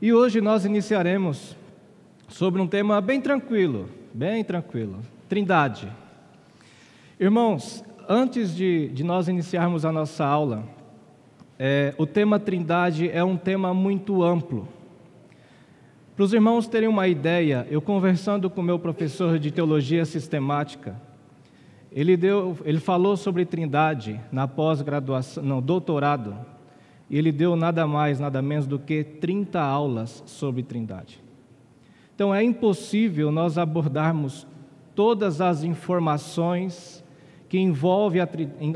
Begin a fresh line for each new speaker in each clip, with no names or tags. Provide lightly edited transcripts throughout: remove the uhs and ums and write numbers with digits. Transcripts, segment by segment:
E hoje nós iniciaremos sobre um tema bem tranquilo, Trindade. Irmãos, antes de nós iniciarmos a nossa aula, o tema Trindade é um tema muito amplo. Para os irmãos terem uma ideia, eu conversando com meu professor de teologia sistemática, ele falou sobre Trindade na pós-graduação, no doutorado, e ele deu nada mais, nada menos do que 30 aulas sobre Trindade. Então é impossível nós abordarmos todas as informações que envolvem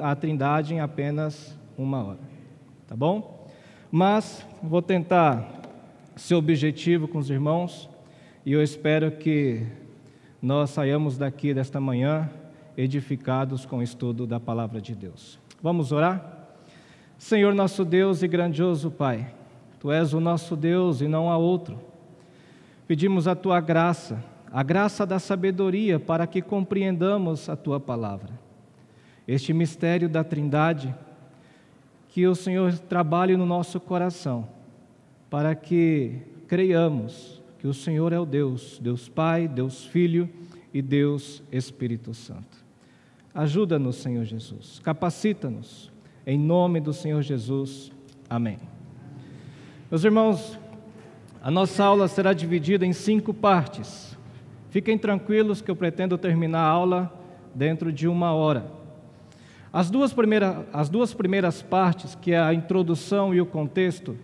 a Trindade em apenas uma hora, tá bom? Mas vou tentar ser objetivo com os irmãos e eu espero que nós saiamos daqui desta manhã edificados com o estudo da Palavra de Deus. Vamos orar? Senhor nosso Deus e grandioso Pai, Tu és o nosso Deus e não há outro. Pedimos a Tua graça, a graça da sabedoria para que compreendamos a Tua Palavra. Este mistério da Trindade, que o Senhor trabalhe no nosso coração, para que creiamos que o Senhor é o Deus, Deus Pai, Deus Filho e Deus Espírito Santo. Ajuda-nos, Senhor Jesus, capacita-nos, em nome do Senhor Jesus. Amém. Meus irmãos, a nossa aula será dividida em 5 partes. Fiquem tranquilos que eu pretendo terminar a aula dentro de 1 hora. As duas primeiras partes, que é a introdução e o contexto,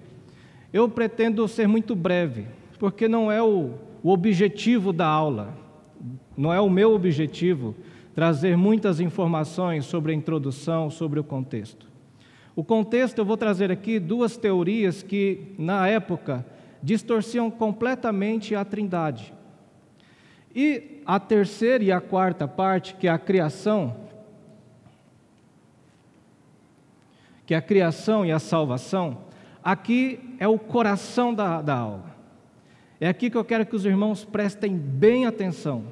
eu pretendo ser muito breve, porque não é o objetivo da aula, não é o meu objetivo trazer muitas informações sobre a introdução, sobre o contexto. O contexto, eu vou trazer aqui 2 teorias que, na época, distorciam completamente a Trindade. E a terceira e a quarta parte, que é a criação e a salvação, aqui é o coração da aula. É aqui que eu quero que os irmãos prestem bem atenção,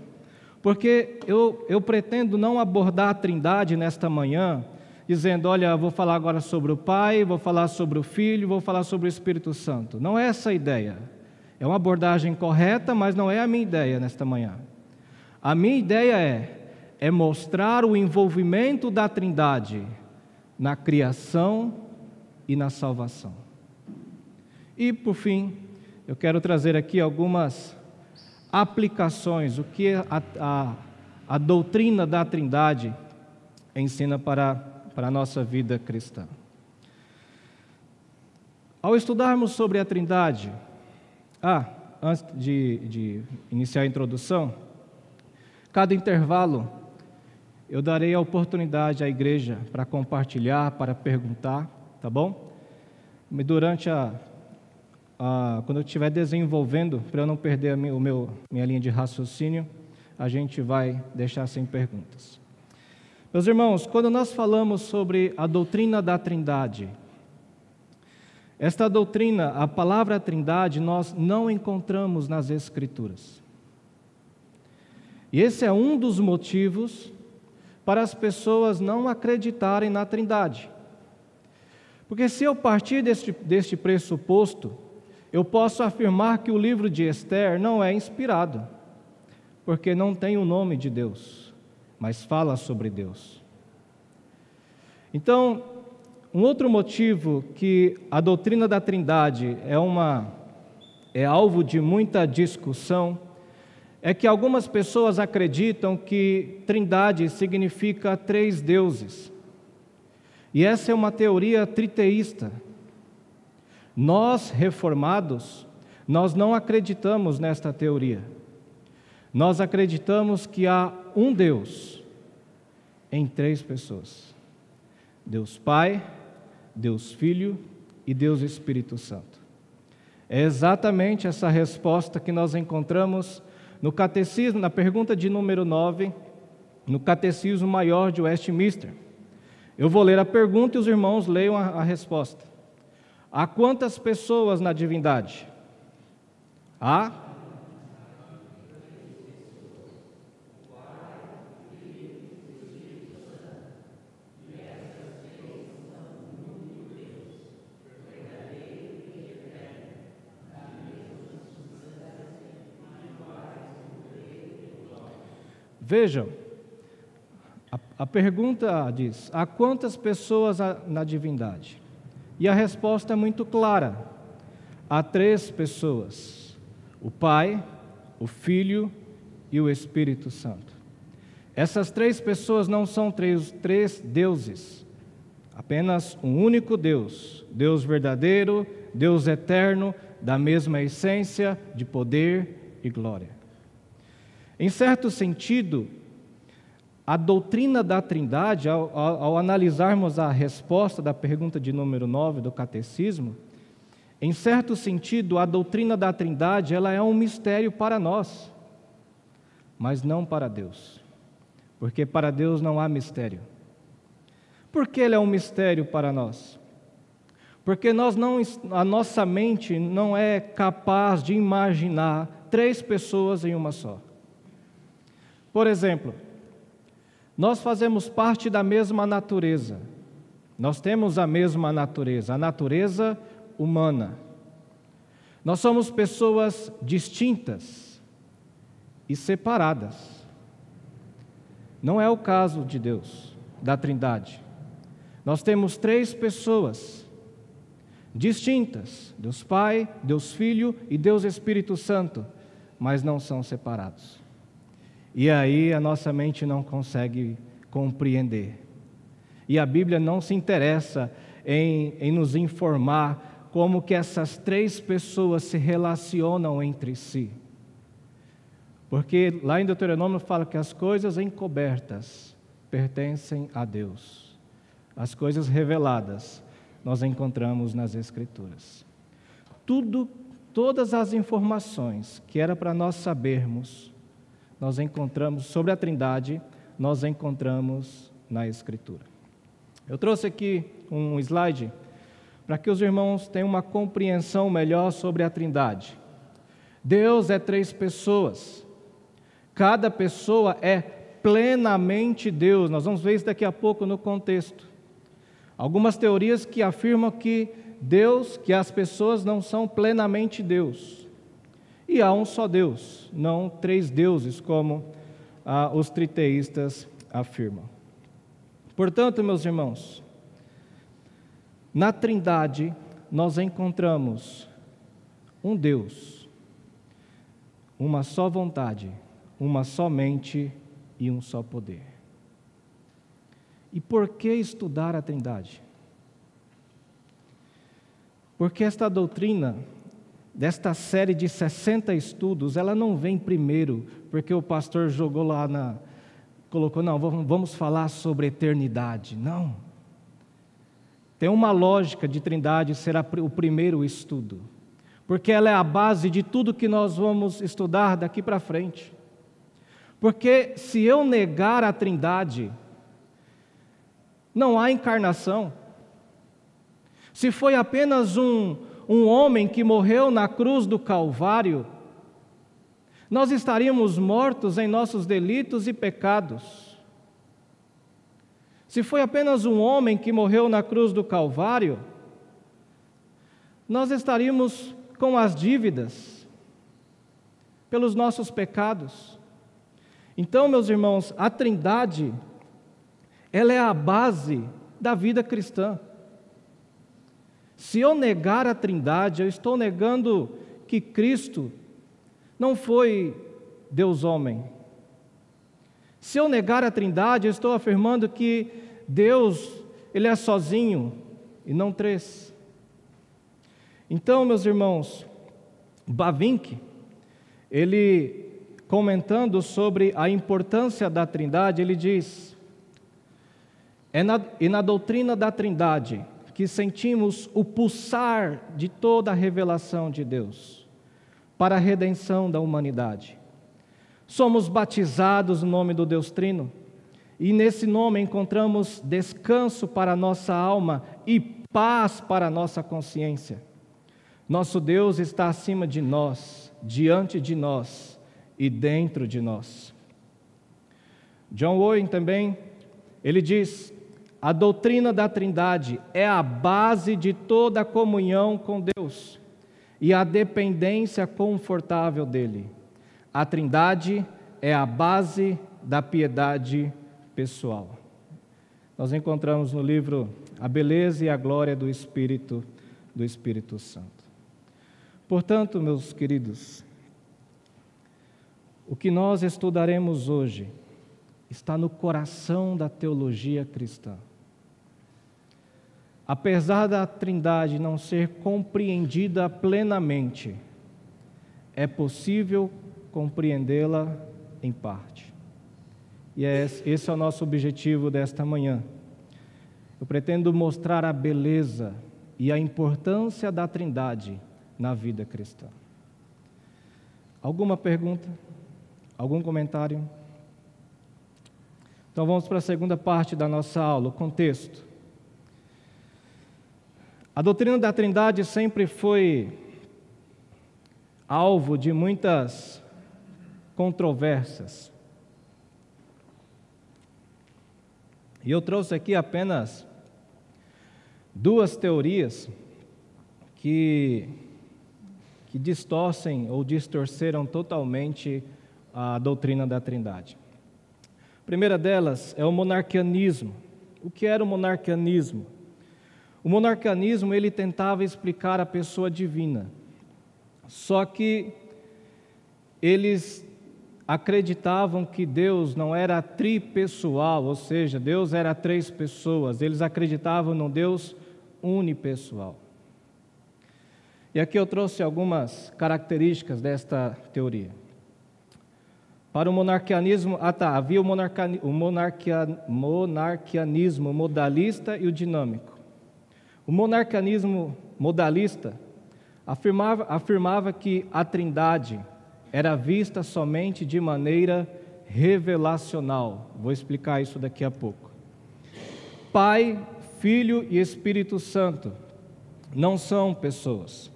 porque eu pretendo não abordar a Trindade nesta manhã, dizendo, olha, vou falar agora sobre o Pai, vou falar sobre o Filho, vou falar sobre o Espírito Santo. Não é essa a ideia. É uma abordagem correta, mas não é a minha ideia nesta manhã. A minha ideia é mostrar o envolvimento da Trindade na criação e na salvação. E, por fim, eu quero trazer aqui algumas aplicações, o que a doutrina da Trindade ensina para a nossa vida cristã. Ao estudarmos sobre a Trindade, antes de iniciar a introdução, cada intervalo eu darei a oportunidade à igreja para compartilhar, para perguntar, tá bom? Durante quando eu estiver desenvolvendo, para eu não perder minha linha de raciocínio, a gente vai deixar sem perguntas. Meus irmãos, quando nós falamos sobre a doutrina da Trindade, esta doutrina, a palavra Trindade, nós não encontramos nas Escrituras. E esse é um dos motivos para as pessoas não acreditarem na Trindade. Porque se eu partir deste pressuposto, eu posso afirmar que o livro de Esther não é inspirado, porque não tem o nome de Deus, mas fala sobre Deus. Então, um outro motivo que a doutrina da Trindade é alvo de muita discussão é que algumas pessoas acreditam que Trindade significa 3 deuses. E essa é uma teoria triteísta. Nós, reformados, nós não acreditamos nesta teoria. Nós acreditamos que há um Deus em 3 pessoas. Deus Pai, Deus Filho e Deus Espírito Santo. É exatamente essa resposta que nós encontramos no Catecismo, na pergunta de número 9, no Catecismo Maior de Westminster. Eu vou ler a pergunta e os irmãos leiam a resposta. Há quantas pessoas na divindade? Há Vejam, a pergunta diz: há quantas pessoas na divindade? E a resposta é muito clara: há 3 pessoas: o Pai, o Filho e o Espírito Santo. Essas 3 pessoas não são três deuses, apenas um único Deus, Deus verdadeiro, Deus eterno, da mesma essência de poder e glória. Em certo sentido, a doutrina da Trindade, ao analisarmos a resposta da pergunta de número 9 do Catecismo, em certo sentido, a doutrina da Trindade, ela é um mistério para nós, mas não para Deus, porque para Deus não há mistério. Por que ele é um mistério para nós? Porque a nossa mente não é capaz de imaginar 3 pessoas em uma só. Por exemplo, nós fazemos parte da mesma natureza. Nós temos a mesma natureza, a natureza humana. Nós somos pessoas distintas e separadas. Não é o caso de Deus, da Trindade. Nós temos 3 pessoas distintas, Deus Pai, Deus Filho e Deus Espírito Santo, mas não são separados. E aí a nossa mente não consegue compreender. E a Bíblia não se interessa em nos informar como que essas 3 pessoas se relacionam entre si. Porque lá em Deuteronômio fala que as coisas encobertas pertencem a Deus. As coisas reveladas nós encontramos nas Escrituras. Todas as informações que era para nós sabermos, nós encontramos sobre a Trindade, nós encontramos na Escritura. Eu trouxe aqui um slide para que os irmãos tenham uma compreensão melhor sobre a Trindade. Deus é 3 pessoas. Cada pessoa é plenamente Deus. Nós vamos ver isso daqui a pouco no contexto. Algumas teorias que afirmam que as pessoas não são plenamente Deus. E há um só Deus, não 3 deuses, como os triteístas afirmam. Portanto, meus irmãos, na Trindade nós encontramos um Deus, uma só vontade, uma só mente e um só poder. E por que estudar a Trindade? Porque esta doutrina, desta série de 60 estudos, ela não vem primeiro, porque o pastor jogou lá colocou, não, vamos falar sobre eternidade. Não. Tem uma lógica de Trindade, será o primeiro estudo. Porque ela é a base de tudo que nós vamos estudar daqui para frente. Porque se eu negar a Trindade, não há encarnação. Se foi apenas um homem que morreu na cruz do Calvário, nós estaríamos mortos em nossos delitos e pecados. Se foi apenas um homem que morreu na cruz do Calvário, nós estaríamos com as dívidas pelos nossos pecados. Então, meus irmãos, a Trindade, ela é a base da vida cristã. Se eu negar a Trindade, eu estou negando que Cristo não foi Deus-homem. Se eu negar a Trindade, eu estou afirmando que Deus, Ele é sozinho e não 3. Então, meus irmãos, Bavinck, ele comentando sobre a importância da Trindade, ele diz: na doutrina da Trindade que sentimos o pulsar de toda a revelação de Deus para a redenção da humanidade. Somos batizados no nome do Deus Trino, e nesse nome encontramos descanso para a nossa alma e paz para a nossa consciência. Nosso Deus está acima de nós, diante de nós e dentro de nós. John Owen também, ele diz: a doutrina da Trindade é a base de toda a comunhão com Deus e a dependência confortável dele. A Trindade é a base da piedade pessoal. Nós encontramos no livro A Beleza e a Glória do Espírito Santo. Portanto, meus queridos, o que nós estudaremos hoje está no coração da teologia cristã. Apesar da Trindade não ser compreendida plenamente, é possível compreendê-la em parte. E esse é o nosso objetivo desta manhã. Eu pretendo mostrar a beleza e a importância da Trindade na vida cristã. Alguma pergunta? Algum comentário? Então vamos para a segunda parte da nossa aula, o contexto. A doutrina da Trindade sempre foi alvo de muitas controvérsias. E eu trouxe aqui apenas duas teorias que distorcem ou distorceram totalmente a doutrina da Trindade. A primeira delas é o monarquianismo. O que era o monarquianismo? O monarquianismo, ele tentava explicar a pessoa divina, só que eles acreditavam que Deus não era tripessoal, ou seja, Deus era três pessoas, eles acreditavam num Deus unipessoal. E aqui eu trouxe algumas características desta teoria. Para o monarquianismo, havia o monarquianismo modalista e o dinâmico. O monarquianismo modalista afirmava que a Trindade era vista somente de maneira revelacional. Vou explicar isso daqui a pouco. Pai, Filho e Espírito Santo não são pessoas.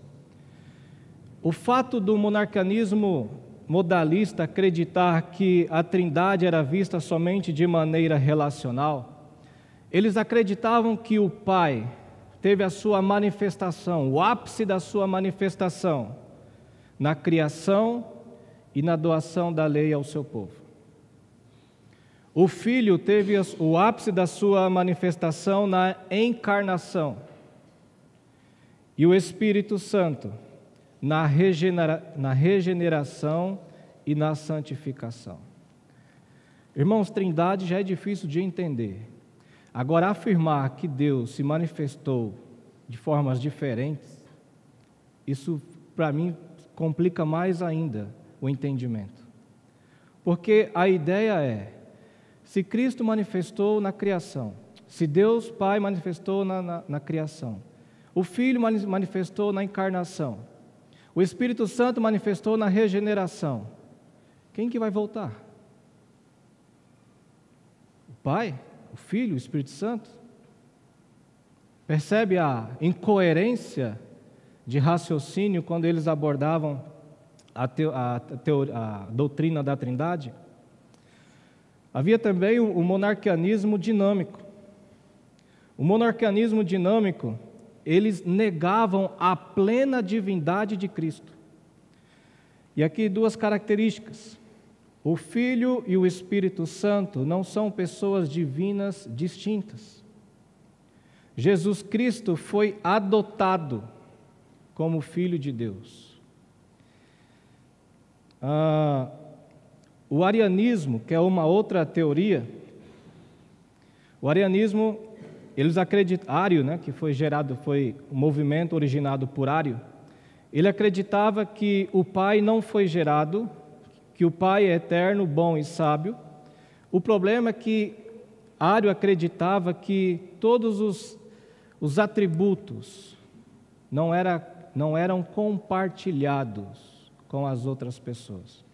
O fato do monarquianismo modalista acreditar que a Trindade era vista somente de maneira relacional, eles acreditavam que o Pai teve a sua manifestação, o ápice da sua manifestação, na criação e na doação da lei ao seu povo. O Filho teve o ápice da sua manifestação na encarnação. E o Espírito Santo na regeneração e na santificação. Irmãos, Trindade já é difícil de entender. Agora, afirmar que Deus se manifestou de formas diferentes, isso, para mim, complica mais ainda o entendimento. Porque a ideia é, se Cristo manifestou na criação, se Deus Pai manifestou na criação, o Filho manifestou na encarnação, o Espírito Santo manifestou na regeneração, quem que vai voltar? O Pai? O Filho, o Espírito Santo? Percebe a incoerência de raciocínio quando eles abordavam a doutrina da Trindade? Havia também o monarquianismo dinâmico. O monarquianismo dinâmico, eles negavam a plena divindade de Cristo. E aqui duas características. O Filho e o Espírito Santo não são pessoas divinas distintas. Jesus Cristo foi adotado como Filho de Deus. O arianismo, que é uma outra teoria, o arianismo, eles acreditam, Ário, que foi um movimento originado por Ário, ele acreditava que o Pai não foi gerado, que o Pai é eterno, bom e sábio. O problema é que Ário acreditava que todos os atributos não eram compartilhados com as outras pessoas.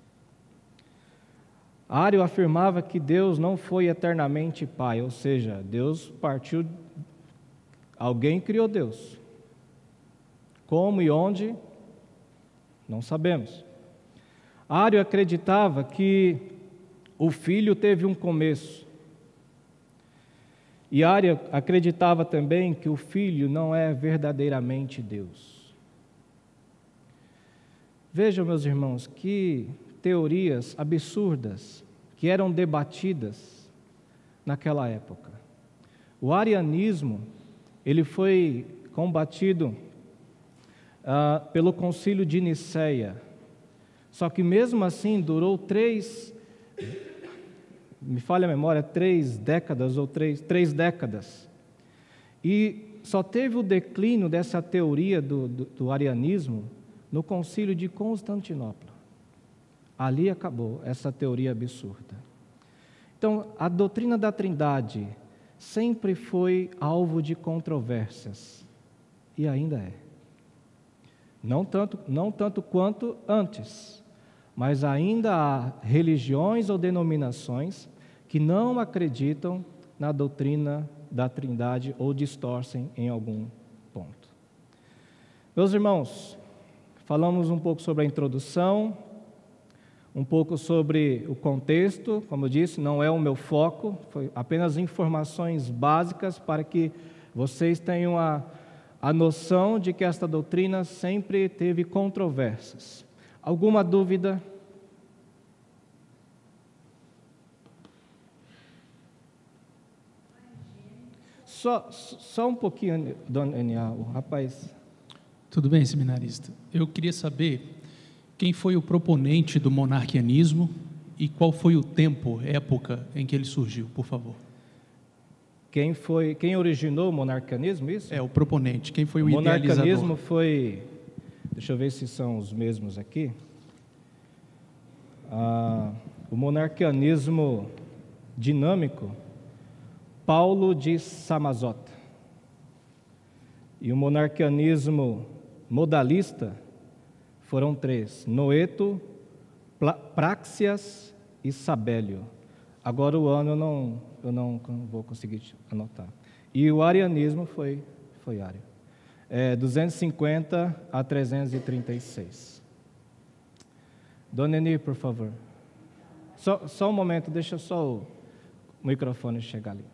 Ário afirmava que Deus não foi eternamente Pai, ou seja, Deus partiu, alguém criou Deus. Como e onde, não sabemos. Ário acreditava que o Filho teve um começo. E Ário acreditava também que o Filho não é verdadeiramente Deus. Vejam, meus irmãos, que teorias absurdas que eram debatidas naquela época. O arianismo, ele foi combatido pelo Concílio de Nicéia. Só que mesmo assim durou me falha a memória, 3 décadas ou 3 décadas. E só teve o declínio dessa teoria do arianismo no Concílio de Constantinopla. Ali acabou essa teoria absurda. Então, a doutrina da Trindade sempre foi alvo de controvérsias, e ainda é. Não tanto quanto antes, mas ainda há religiões ou denominações que não acreditam na doutrina da Trindade ou distorcem em algum ponto. Meus irmãos, falamos um pouco sobre a introdução, um pouco sobre o contexto. Como eu disse, não é o meu foco, foi apenas informações básicas para que vocês tenham a noção de que esta doutrina sempre teve controvérsias. Alguma dúvida? Só um pouquinho, dona Enia, o rapaz.
Tudo bem, seminarista. Eu queria saber quem foi o proponente do monarquianismo e qual foi o tempo, época em que ele surgiu, por favor.
Quem originou o monarquianismo, isso?
O proponente. Quem foi o
idealizador? O monarquianismo foi, deixa eu ver se são os mesmos aqui. O monarquianismo dinâmico, Paulo de Samazota. E o monarquianismo modalista foram 3, Noeto, Praxias e Sabélio. Agora o ano eu não vou conseguir anotar. E o arianismo foi ário. 250 a 336. Dona Eni, por favor. Só um momento, deixa só o microfone chegar ali.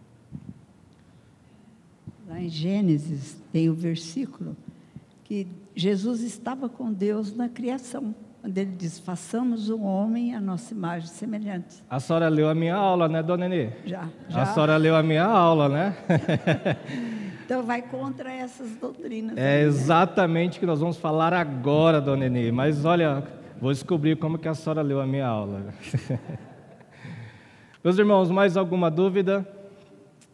Lá em Gênesis tem o versículo que Jesus estava com Deus na criação, quando ele diz: façamos o homem à nossa imagem semelhante.
A senhora leu a minha aula, né, dona Eni?
Já.
A senhora leu a minha aula, né?
Então vai contra essas doutrinas.
É exatamente o que nós vamos falar agora, dona Eni. Mas olha, vou descobrir como que a senhora leu a minha aula. Meus irmãos, mais alguma dúvida?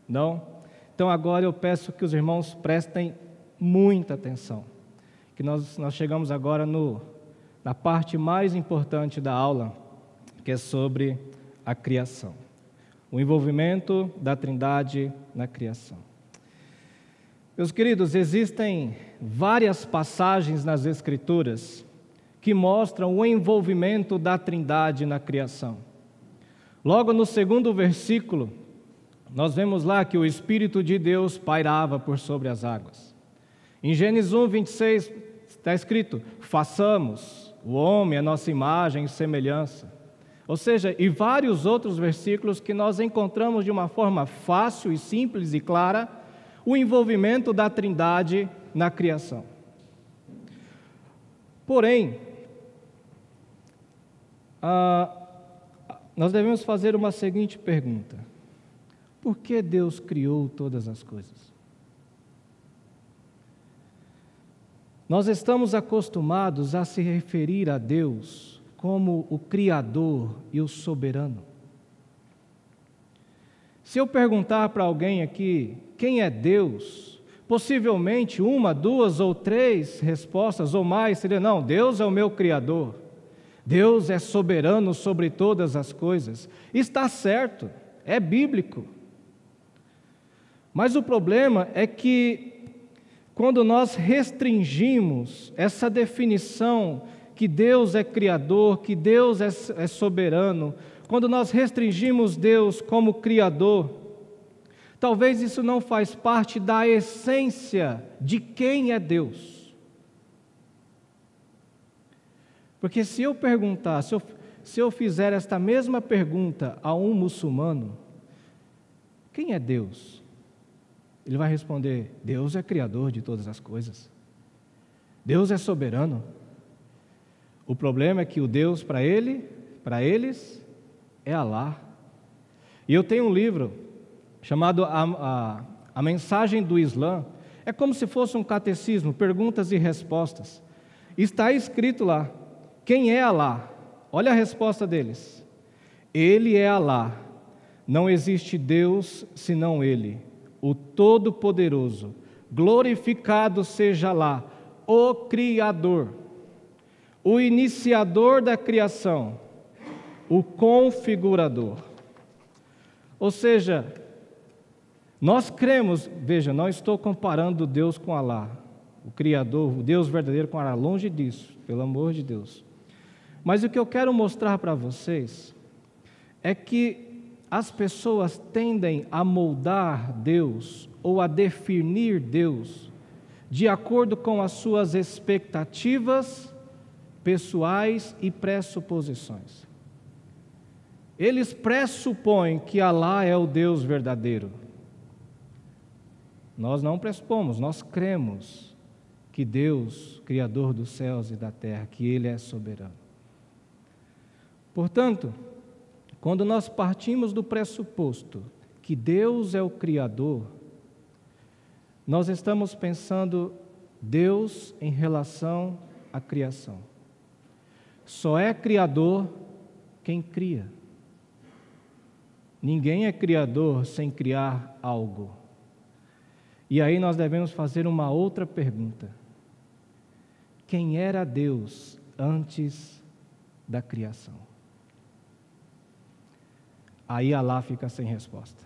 Não? Então agora eu peço que os irmãos prestem muita atenção, que nós chegamos agora na parte mais importante da aula, que é sobre a criação, o envolvimento da Trindade na criação. Meus queridos, existem várias passagens nas Escrituras que mostram o envolvimento da Trindade na criação. Logo no 2º versículo, nós vemos lá que o Espírito de Deus pairava por sobre as águas. Em Gênesis 1, 26, está escrito: façamos o homem a nossa imagem e semelhança. Ou seja, e vários outros versículos que nós encontramos de uma forma fácil e simples e clara o envolvimento da Trindade na criação. Porém, nós devemos fazer uma seguinte pergunta: por que Deus criou todas as coisas? Nós estamos acostumados a se referir a Deus como o Criador e o Soberano. Se eu perguntar para alguém aqui quem é Deus, possivelmente 1, 2 ou 3 respostas ou mais seria: não, Deus é o meu Criador, Deus é soberano sobre todas as coisas. Está certo, é bíblico. Mas o problema é que quando nós restringimos essa definição que Deus é Criador, que Deus é soberano, quando nós restringimos Deus como Criador, talvez isso não faz parte da essência de quem é Deus. Porque se eu perguntar, se eu fizer esta mesma pergunta a um muçulmano: quem é Deus? Ele vai responder: Deus é Criador de todas as coisas. Deus é soberano. O problema é que o Deus para eles é Alá. E eu tenho um livro chamado A Mensagem do Islã. É como se fosse um catecismo, perguntas e respostas. Está escrito lá, quem é Alá? Olha a resposta deles. Ele é Alá, não existe Deus senão Ele, o Todo-Poderoso. Glorificado seja Alá, o Criador, o iniciador da criação, o configurador. Ou seja, nós cremos, veja, não estou comparando Deus com Alá, o Criador, o Deus verdadeiro com Alá, longe disso, pelo amor de Deus. Mas o que eu quero mostrar para vocês é que as pessoas tendem a moldar Deus ou a definir Deus de acordo com as suas expectativas pessoais e pressuposições. Eles pressupõem que Alá é o Deus verdadeiro. Nós não pressupomos, nós cremos que Deus, Criador dos céus e da terra, que Ele é soberano. Portanto, quando nós partimos do pressuposto que Deus é o Criador, nós estamos pensando Deus em relação à criação. Só é Criador quem cria. Ninguém é Criador sem criar algo. E aí nós devemos fazer uma outra pergunta. Quem era Deus antes da criação? Aí Alá fica sem resposta.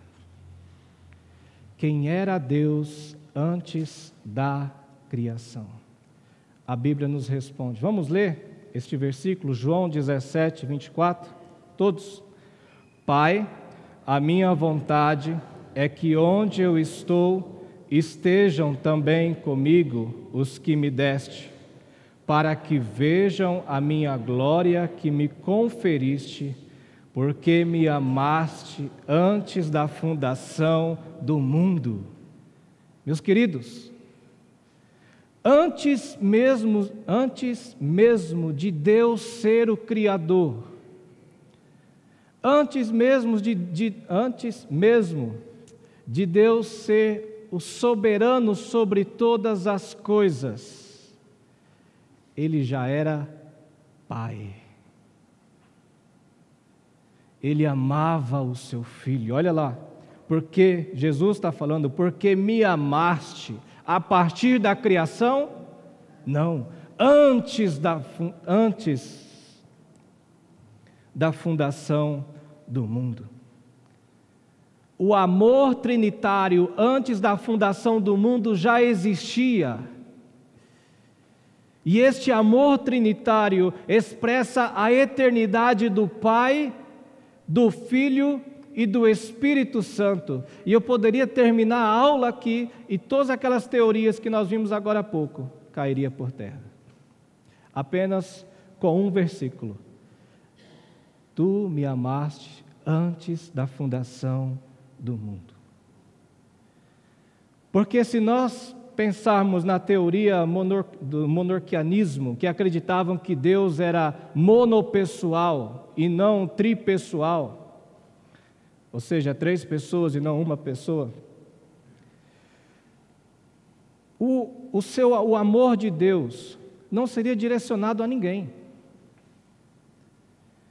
Quem era Deus antes da criação? A Bíblia nos responde. Vamos ler este versículo, João 17, 24? Todos. Pai, a minha vontade é que onde eu estou, estejam também comigo os que me deste, para que vejam a minha glória que me conferiste, porque me amaste antes da fundação do mundo. Meus queridos, antes mesmo de Deus ser o Criador, antes mesmo de Deus ser o soberano sobre todas as coisas, Ele já era Pai. Ele amava o seu Filho. Olha lá, porque Jesus está falando, porque me amaste a partir da criação? Não, antes da fundação do mundo. O amor trinitário antes da fundação do mundo já existia. E este amor trinitário expressa a eternidade do Pai, do Filho e do Espírito Santo. E eu poderia terminar a aula aqui e todas aquelas teorias que nós vimos agora há pouco cairia por terra. Apenas com um versículo. Tu me amaste antes da fundação do mundo. Porque se nós pensarmos na teoria do monarquianismo, que acreditavam que Deus era monopessoal e não tripessoal, ou seja, 3 pessoas e não uma pessoa, o amor de Deus não seria direcionado a ninguém.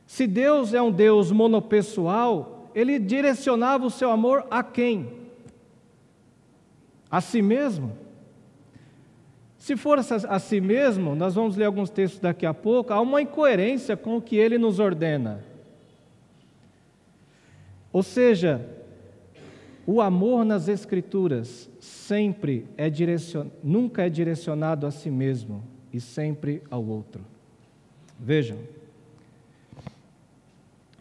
Se Deus é um Deus monopessoal, Ele direcionava o seu amor a quem? A si mesmo? Se for a si mesmo, nós vamos ler alguns textos daqui a pouco, há uma incoerência com o que Ele nos ordena. Ou seja, o amor nas Escrituras nunca é direcionado a si mesmo e sempre ao outro. Vejam,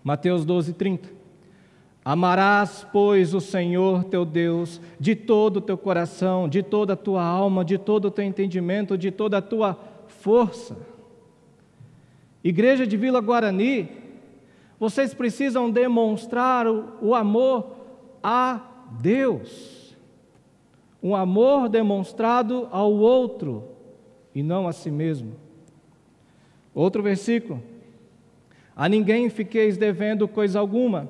Mateus 12, 30. Amarás, pois, o Senhor teu Deus de todo o teu coração, de toda a tua alma, de todo o teu entendimento, de toda a tua força. Igreja de Vila Guarani, vocês precisam demonstrar o amor a Deus. Um amor demonstrado ao outro e não a si mesmo. Outro versículo. A ninguém fiqueis devendo coisa alguma,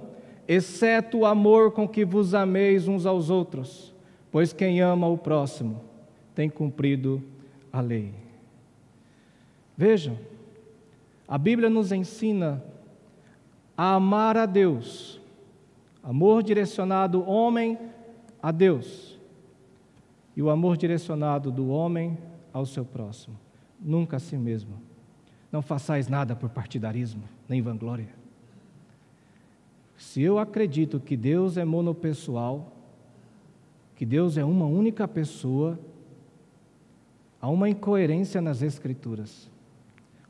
exceto o amor com que vos ameis uns aos outros, pois quem ama o próximo tem cumprido a lei. Vejam, a Bíblia nos ensina a amar a Deus, amor direcionado homem a Deus, e o amor direcionado do homem ao seu próximo, nunca a si mesmo. Não façais nada por partidarismo, nem vanglória. Se eu acredito que Deus é monopessoal, que Deus é uma única pessoa, há uma incoerência nas Escrituras.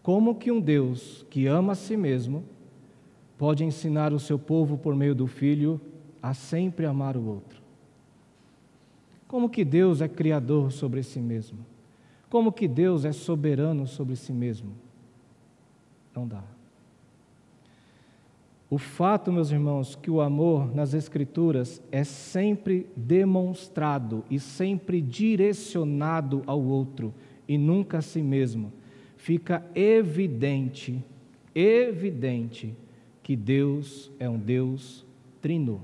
Como que um Deus que ama a si mesmo pode ensinar o seu povo por meio do Filho a sempre amar o outro? Como que Deus é criador sobre si mesmo? Como que Deus é soberano sobre si mesmo? Não dá. O fato, meus irmãos, que o amor nas Escrituras é sempre demonstrado e sempre direcionado ao outro e nunca a si mesmo, fica evidente que Deus é um Deus trino,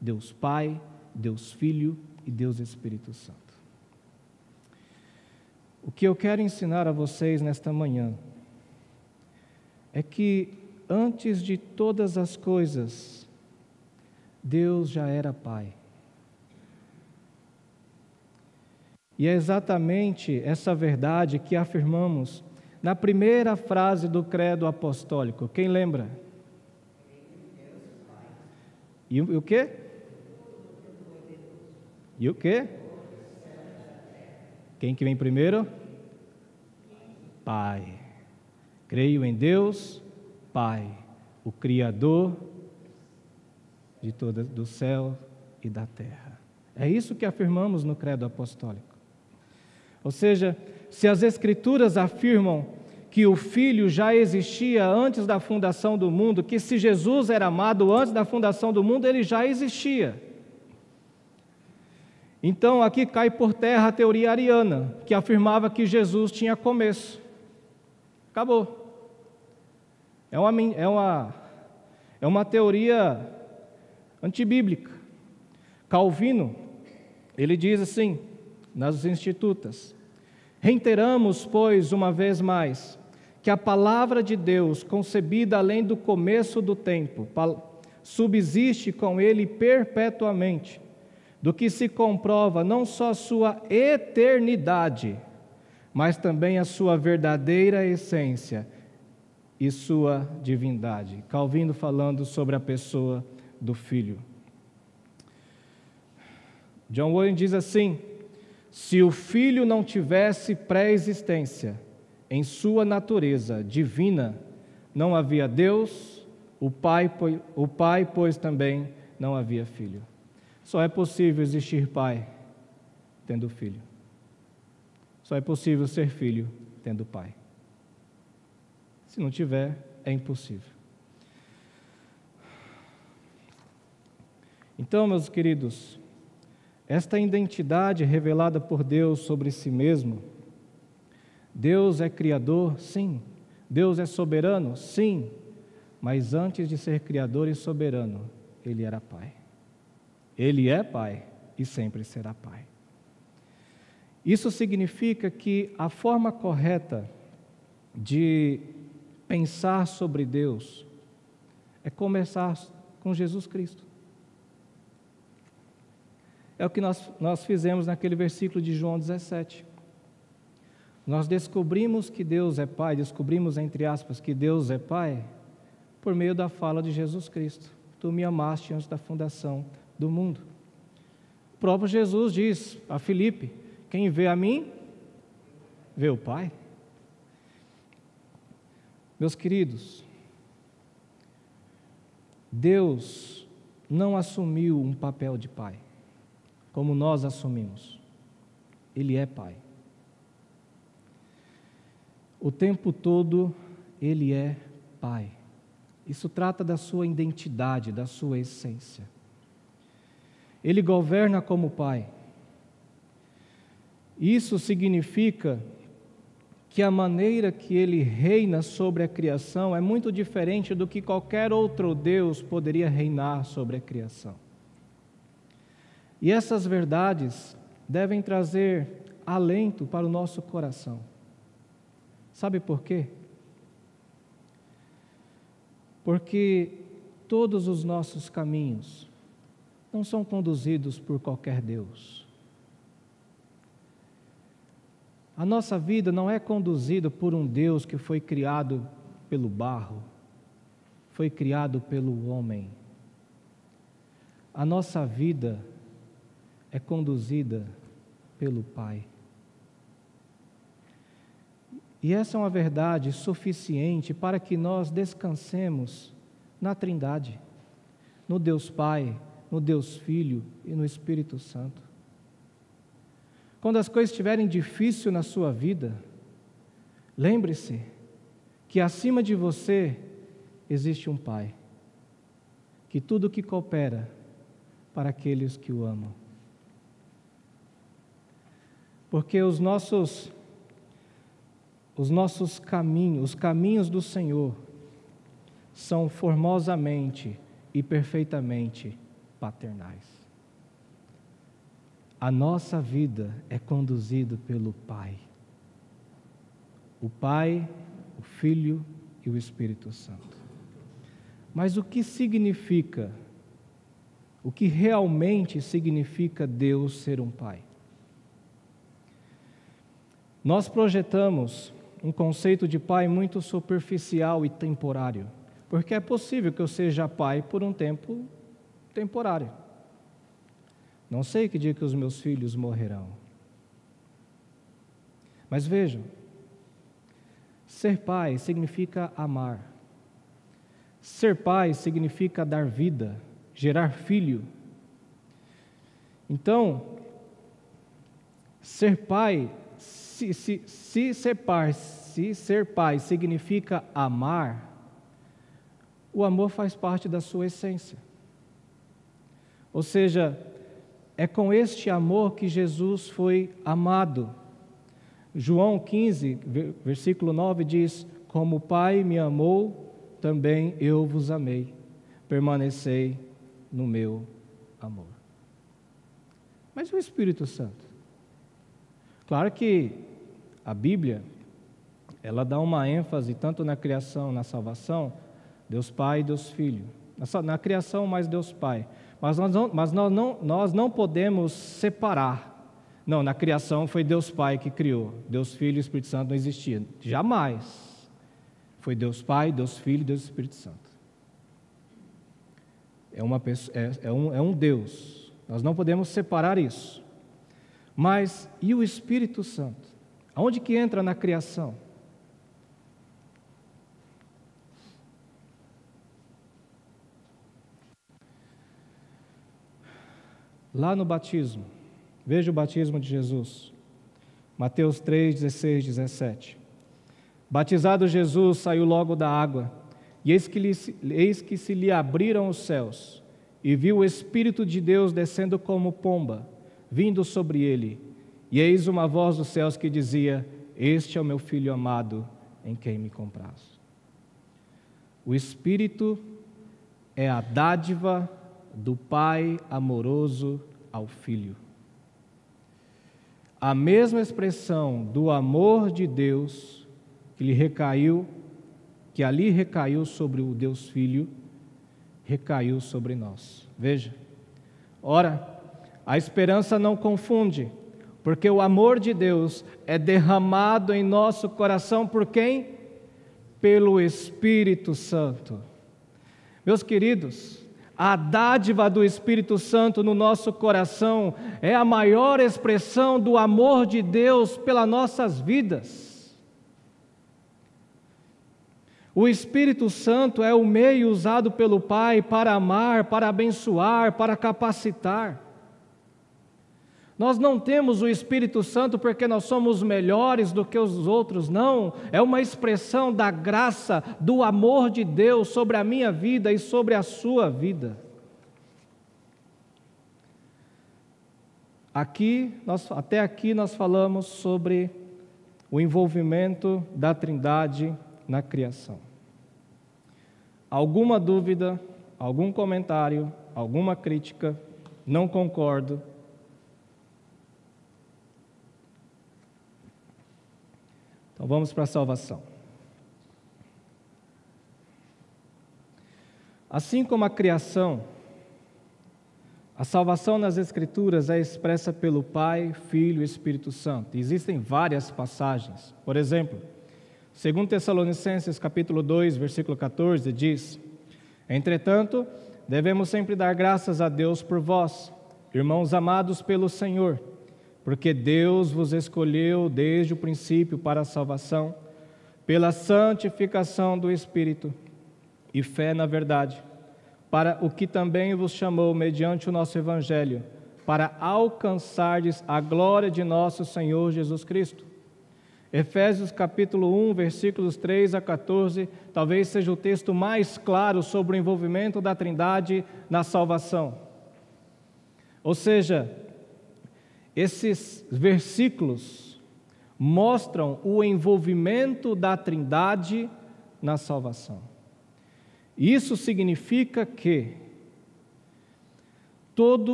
Deus Pai, Deus Filho e Deus Espírito Santo. O que eu quero ensinar a vocês nesta manhã é que antes de todas as coisas, Deus já era Pai. E é exatamente essa verdade que afirmamos na primeira frase do credo apostólico. Quem lembra? E o quê? E o quê? Quem que vem primeiro? Pai. Creio em Deus, Pai, o Criador do céu e da terra. É isso que afirmamos no credo apostólico. Ou seja, se as Escrituras afirmam que o Filho já existia antes da fundação do mundo, que se Jesus era amado antes da fundação do mundo, ele já existia. Então aqui cai por terra a teoria ariana, que afirmava que Jesus tinha começo. Acabou. É uma teoria antibíblica. Calvino, ele diz assim, nas Institutas: reiteramos, pois, uma vez mais, que a palavra de Deus, concebida além do começo do tempo, subsiste com ele perpetuamente, do que se comprova não só sua eternidade, mas também a sua verdadeira essência e sua divindade. Calvino falando sobre a pessoa do Filho. John Owen diz assim: se o Filho não tivesse pré-existência em sua natureza divina, não havia Deus, o Pai, pois também não havia Filho. Só é possível existir Pai tendo Filho. Só é possível ser filho tendo Pai. Se não tiver, é impossível. Então, meus queridos, esta identidade revelada por Deus sobre si mesmo, Deus é Criador, sim. Deus é soberano, sim. Mas antes de ser Criador e soberano, Ele era Pai. Ele é Pai e sempre será Pai. Isso significa que a forma correta de pensar sobre Deus é começar com Jesus Cristo. É o que nós fizemos naquele versículo de João 17. Nós descobrimos que Deus é Pai, descobrimos, entre aspas, que Deus é Pai, por meio da fala de Jesus Cristo. Tu me amaste antes da fundação do mundo. O próprio Jesus diz a Filipe: quem vê a mim, vê o Pai. Meus queridos, Deus não assumiu um papel de Pai, como nós assumimos. Ele é Pai. O tempo todo, Ele é Pai. Isso trata da sua identidade, da sua essência. Ele governa como Pai. Isso significa que a maneira que Ele reina sobre a criação é muito diferente do que qualquer outro Deus poderia reinar sobre a criação. E essas verdades devem trazer alento para o nosso coração. Sabe por quê? Porque todos os nossos caminhos não são conduzidos por qualquer Deus. A nossa vida não é conduzida por um Deus que foi criado pelo barro, foi criado pelo homem. A nossa vida é conduzida pelo Pai. E essa é uma verdade suficiente para que nós descansemos na Trindade, no Deus Pai, no Deus Filho e no Espírito Santo. Quando as coisas estiverem difíceis na sua vida, lembre-se que acima de você existe um Pai, que tudo que coopera para aqueles que o amam. Porque os nossos caminhos, os caminhos do Senhor, são formosamente e perfeitamente paternais. A nossa vida é conduzida pelo Pai. O Pai, o Filho e o Espírito Santo. Mas o que significa, o que realmente significa Deus ser um Pai? Nós projetamos um conceito de pai muito superficial e temporário, porque é possível que eu seja pai por um tempo temporário. Não sei que dia que os meus filhos morrerão. Mas vejam, ser pai significa amar. Ser pai significa dar vida, gerar filho. Então, ser pai, se ser pai significa amar, o amor faz parte da sua essência. Ou seja, é com este amor que Jesus foi amado. João 15, versículo 9 diz: como o Pai me amou, também eu vos amei. Permanecei no meu amor. Mas o Espírito Santo? Claro que a Bíblia, ela dá uma ênfase tanto na criação, na salvação, Deus Pai e Deus Filho. Na criação, mais Deus Pai. Mas nós não podemos separar. Não, na criação foi Deus Pai que criou. Deus Filho e Espírito Santo não existia. Jamais. Foi Deus Pai, Deus Filho e Deus Espírito Santo. É um Deus. Nós não podemos separar isso. Mas, e o Espírito Santo? Aonde que entra na criação? Lá no batismo, veja o batismo de Jesus, Mateus 3, 16, 17. Batizado Jesus, saiu logo da água, e eis que se lhe abriram os céus, e viu o Espírito de Deus descendo como pomba, vindo sobre ele, e eis uma voz dos céus que dizia: este é o meu Filho amado, em quem me comprazo. O Espírito é a dádiva do Pai amoroso ao Filho. A mesma expressão do amor de Deus que ali recaiu sobre o Deus Filho, recaiu sobre nós. Veja, ora, a esperança não confunde, porque o amor de Deus é derramado em nosso coração por quem? Pelo Espírito Santo. Meus queridos, a dádiva do Espírito Santo no nosso coração é a maior expressão do amor de Deus pelas nossas vidas. O Espírito Santo é o meio usado pelo Pai para amar, para abençoar, para capacitar. Nós não temos o Espírito Santo porque nós somos melhores do que os outros, não. É uma expressão da graça, do amor de Deus sobre a minha vida e sobre a sua vida. Até aqui nós falamos sobre o envolvimento da Trindade na criação. Alguma dúvida, algum comentário, alguma crítica? Não concordo. Então vamos para a salvação. Assim como a criação, a salvação nas Escrituras é expressa pelo Pai, Filho e Espírito Santo. Existem várias passagens. Por exemplo, 2 Tessalonicenses capítulo 2, versículo 14, diz: Entretanto, devemos sempre dar graças a Deus por vós, irmãos amados pelo Senhor, porque Deus vos escolheu desde o princípio para a salvação, pela santificação do Espírito e fé na verdade, para o que também vos chamou mediante o nosso Evangelho, para alcançardes a glória de nosso Senhor Jesus Cristo. Efésios capítulo 1, versículos 3 a 14, talvez seja o texto mais claro sobre o envolvimento da Trindade na salvação. Ou seja, esses versículos mostram o envolvimento da Trindade na salvação. Isso significa que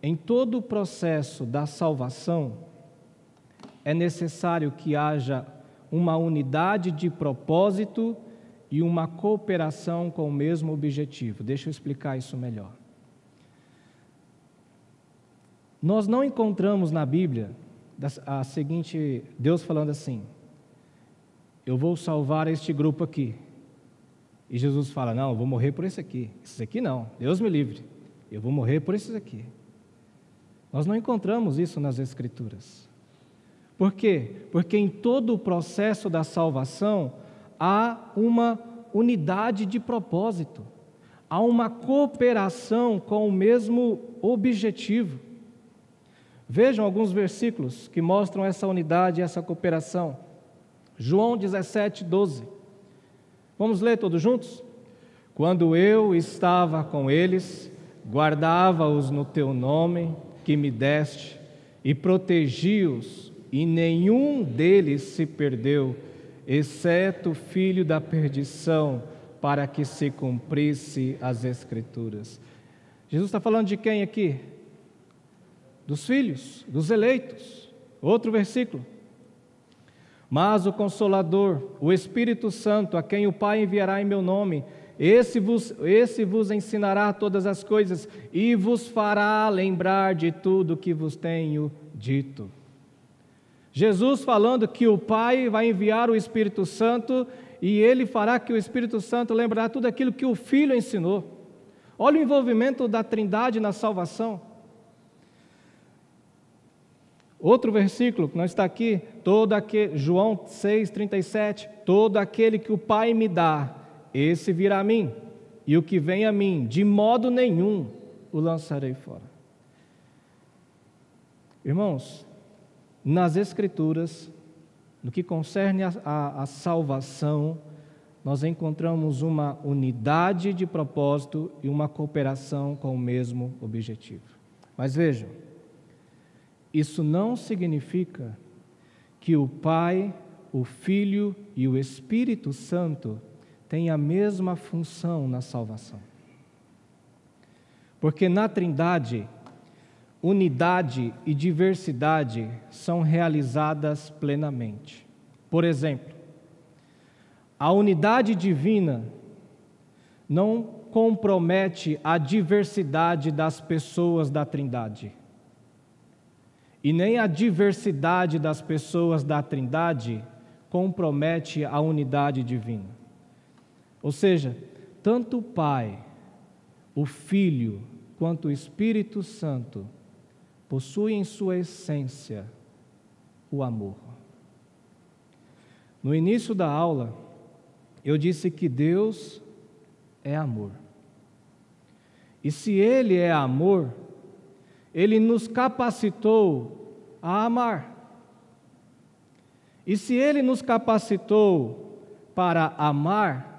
em todo o processo da salvação é necessário que haja uma unidade de propósito e uma cooperação com o mesmo objetivo. Deixa eu explicar isso melhor. Nós não encontramos na Bíblia a seguinte, Deus falando assim: eu vou salvar este grupo aqui. E Jesus fala: não, eu vou morrer por esse aqui. Esses aqui não, Deus me livre. Eu vou morrer por esses aqui. Nós não encontramos isso nas Escrituras. Por quê? Porque em todo o processo da salvação há uma unidade de propósito. Há uma cooperação com o mesmo objetivo. Vejam alguns versículos que mostram essa unidade e essa cooperação. João 17, 12. Vamos ler todos juntos? Quando eu estava com eles, guardava-os no teu nome que me deste e protegi-os, e nenhum deles se perdeu, exceto o filho da perdição, para que se cumprisse as Escrituras. Jesus está falando de quem aqui? Dos filhos, dos eleitos. Outro versículo. Mas o Consolador, o Espírito Santo, a quem o Pai enviará em meu nome, esse vos ensinará todas as coisas e vos fará lembrar de tudo que vos tenho dito. Jesus falando que o Pai vai enviar o Espírito Santo e Ele fará que o Espírito Santo lembrará tudo aquilo que o Filho ensinou. Olha o envolvimento da Trindade na salvação. Outro versículo que não está aqui, João 6,37, todo aquele que o Pai me dá, esse virá a mim, e o que vem a mim, de modo nenhum o lançarei fora. Irmãos, nas Escrituras, no que concerne a salvação, nós encontramos uma unidade de propósito e uma cooperação com o mesmo objetivo. Mas vejam, isso não significa que o Pai, o Filho e o Espírito Santo têm a mesma função na salvação. Porque na Trindade, unidade e diversidade são realizadas plenamente. Por exemplo, a unidade divina não compromete a diversidade das pessoas da Trindade. E nem a diversidade das pessoas da Trindade compromete a unidade divina. Ou seja, tanto o Pai, o Filho, quanto o Espírito Santo possuem em sua essência o amor. No início da aula, eu disse que Deus é amor. E se Ele é amor, Ele nos capacitou a amar. E se Ele nos capacitou para amar,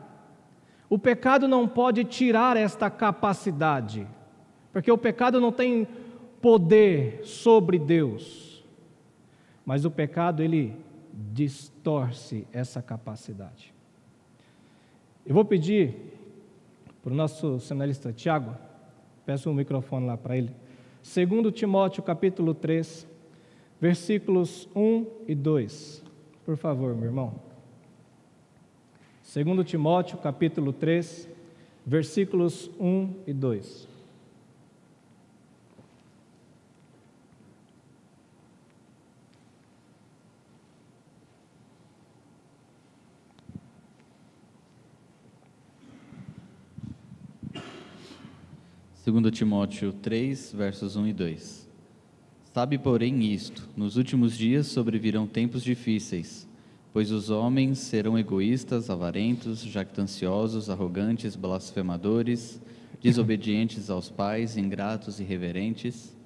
o pecado não pode tirar esta capacidade, porque o pecado não tem poder sobre Deus, mas o pecado ele distorce essa capacidade. Eu vou pedir para o nosso seminarista Tiago, peço um microfone lá para ele, 2 Timóteo capítulo 3, versículos 1 e 2. Por favor, meu irmão. 2 Timóteo capítulo 3, versículos 1 e 2.
Segundo Timóteo 3, versos 1 e 2. Sabe, porém, isto: nos últimos dias sobrevirão tempos difíceis, pois os homens serão egoístas, avarentos, jactanciosos, arrogantes, blasfemadores, desobedientes aos pais, ingratos, irreverentes,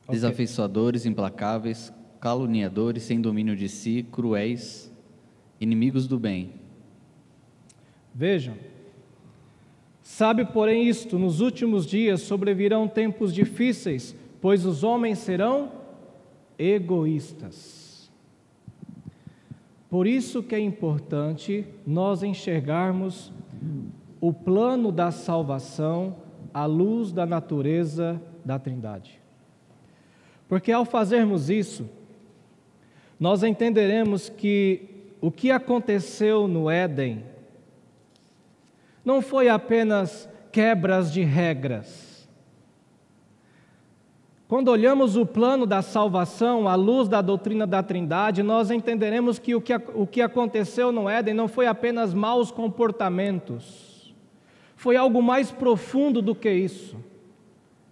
desafeiçoadores, implacáveis, caluniadores, sem domínio de si, cruéis, inimigos do bem.
Vejam, sabe, porém, isto: nos últimos dias sobrevirão tempos difíceis, pois os homens serão egoístas. Por isso que é importante nós enxergarmos o plano da salvação à luz da natureza da Trindade. Porque ao fazermos isso, nós entenderemos que o que aconteceu no Éden não foi apenas quebras de regras. Quando olhamos o plano da salvação à luz da doutrina da Trindade, nós entenderemos que o que aconteceu no Éden não foi apenas maus comportamentos. Foi algo mais profundo do que isso.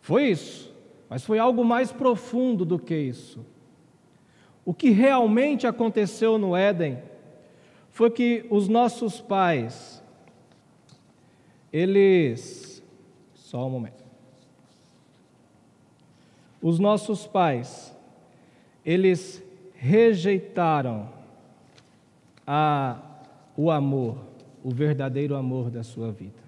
Foi isso, mas foi algo mais profundo do que isso. O que realmente aconteceu no Éden foi que os nossos pais, só um momento. Os nossos pais, eles rejeitaram o amor, o verdadeiro amor da sua vida.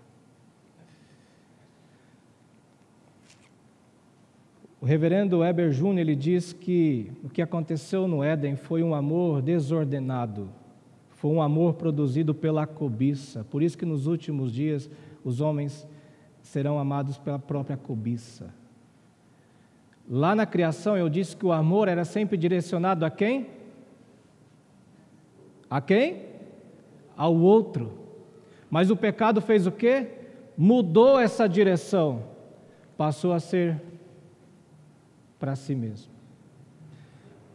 O reverendo Heber Júnior, ele diz que o que aconteceu no Éden foi um amor desordenado, foi um amor produzido pela cobiça. Por isso que nos últimos dias os homens serão amados pela própria cobiça. Lá na criação eu disse que o amor era sempre direcionado a quem? A quem? Ao outro. Mas o pecado fez o quê? Mudou essa direção. Passou a ser para si mesmo.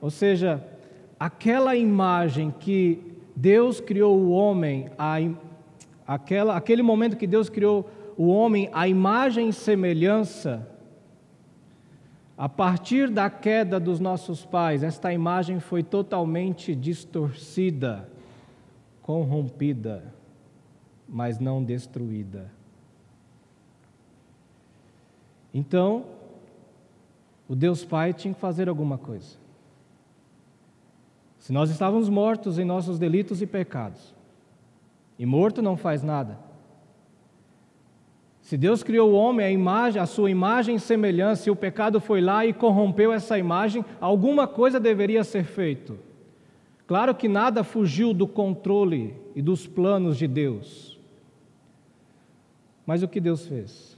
Ou seja, aquela imagem que Deus criou o homem, aquele momento que Deus criou o homem, a imagem e semelhança, a partir da queda dos nossos pais, esta imagem foi totalmente distorcida, corrompida, mas não destruída. Então, o Deus Pai tinha que fazer alguma coisa. Se nós estávamos mortos em nossos delitos e pecados, e morto não faz nada. Se Deus criou o homem, a sua imagem e semelhança, e o pecado foi lá e corrompeu essa imagem, alguma coisa deveria ser feito. Claro que nada fugiu do controle e dos planos de Deus. Mas o que Deus fez?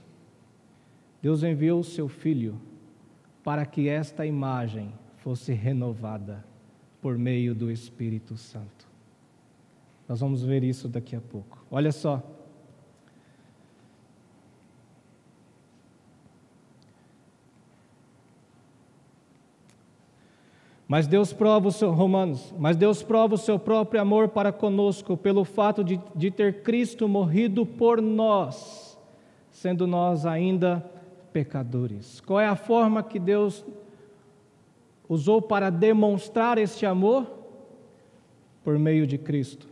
Deus enviou o seu Filho para que esta imagem fosse renovada por meio do Espírito Santo. Nós vamos ver isso daqui a pouco. Olha só. Mas Deus prova o seu próprio amor para conosco pelo fato de ter Cristo morrido por nós, sendo nós ainda pecadores. Qual é a forma que Deus usou para demonstrar este amor? Por meio de Cristo.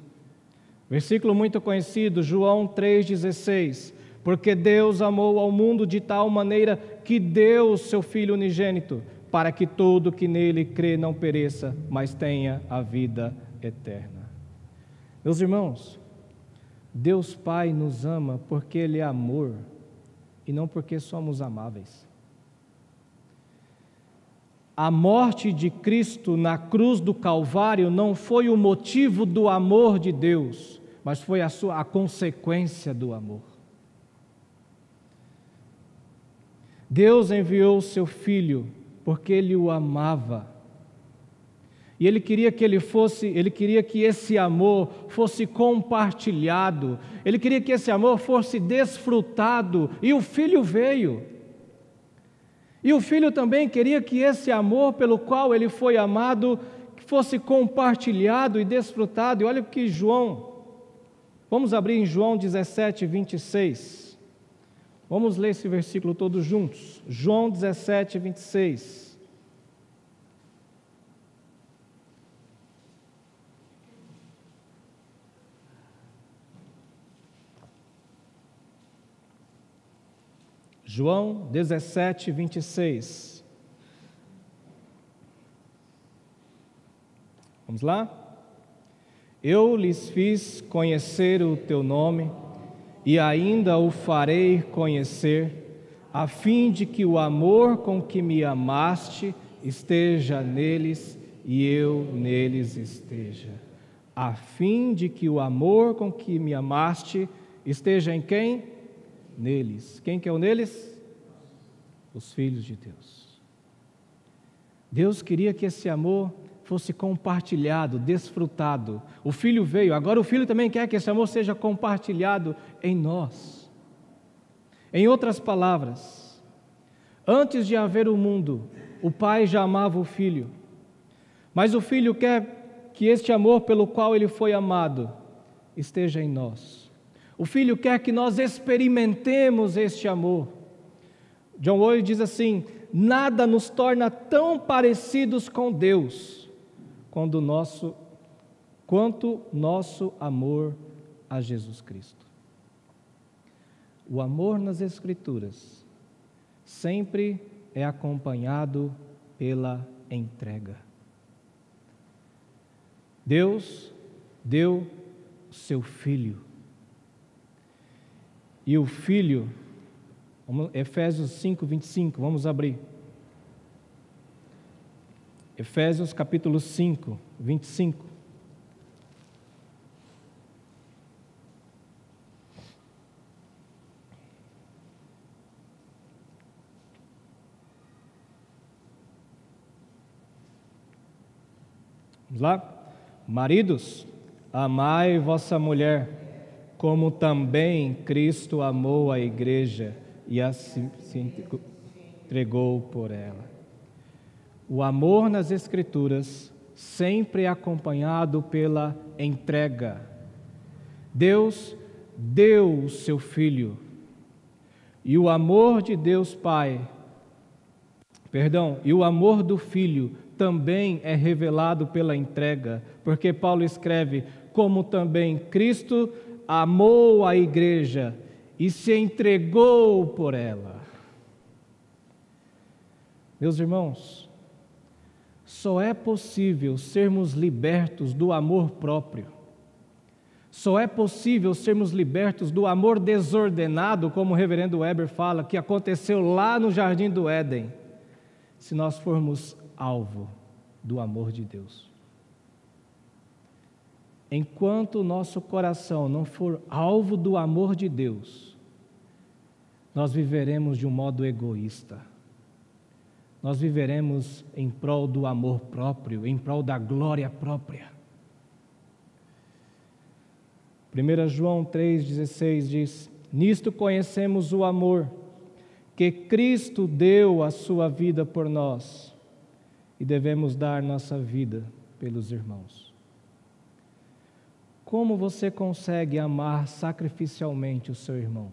Versículo muito conhecido, João 3,16. Porque Deus amou ao mundo de tal maneira que deu o seu Filho unigênito, para que todo que nele crê não pereça, mas tenha a vida eterna. Meus irmãos, Deus Pai nos ama porque Ele é amor, e não porque somos amáveis. A morte de Cristo na cruz do Calvário não foi o motivo do amor de Deus, mas foi a consequência do amor. Deus enviou o seu Filho porque Ele o amava. E Ele queria que esse amor fosse compartilhado. Ele queria que esse amor fosse desfrutado. E o Filho veio. E o Filho também queria que esse amor pelo qual Ele foi amado fosse compartilhado e desfrutado. E olha o que vamos abrir em João 17, 26. Vamos ler esse versículo todos juntos. João 17, 26. João 17, 26. Vamos lá? Eu lhes fiz conhecer o teu nome, e ainda o farei conhecer, a fim de que o amor com que me amaste esteja neles e eu neles esteja. A fim de que o amor com que me amaste esteja em quem? Neles. Quem que é o neles? Os filhos de Deus. Deus queria que esse amor fosse compartilhado, desfrutado. O Filho veio, agora o Filho também quer que esse amor seja compartilhado em nós. Em outras palavras, antes de haver o mundo, o Pai já amava o Filho, mas o Filho quer que este amor pelo qual Ele foi amado esteja em nós. O Filho quer que nós experimentemos este amor. John Owen diz assim: nada nos torna tão parecidos com Deus quanto nosso amor a Jesus Cristo. O amor nas Escrituras sempre é acompanhado pela entrega. Deus deu o seu Filho. E o Filho, Efésios 5, 25, vamos abrir. Efésios capítulo 5, 25. Vamos lá? Maridos, amai vossa mulher, como também Cristo amou a igreja e assim se entregou por ela. O amor nas Escrituras sempre é acompanhado pela entrega. Deus deu o seu Filho. E o amor de Deus Pai, e o amor do Filho também é revelado pela entrega, porque Paulo escreve: como também Cristo amou a igreja e se entregou por ela. Meus irmãos, só é possível sermos libertos do amor próprio. Só é possível sermos libertos do amor desordenado, como o reverendo Weber fala, que aconteceu lá no Jardim do Éden, se nós formos alvo do amor de Deus. Enquanto o nosso coração não for alvo do amor de Deus, nós viveremos de um modo egoísta. Nós viveremos em prol do amor próprio, em prol da glória própria. 1 João 3,16 diz: nisto conhecemos o amor, que Cristo deu a sua vida por nós, e devemos dar nossa vida pelos irmãos. Como você consegue amar sacrificialmente o seu irmão?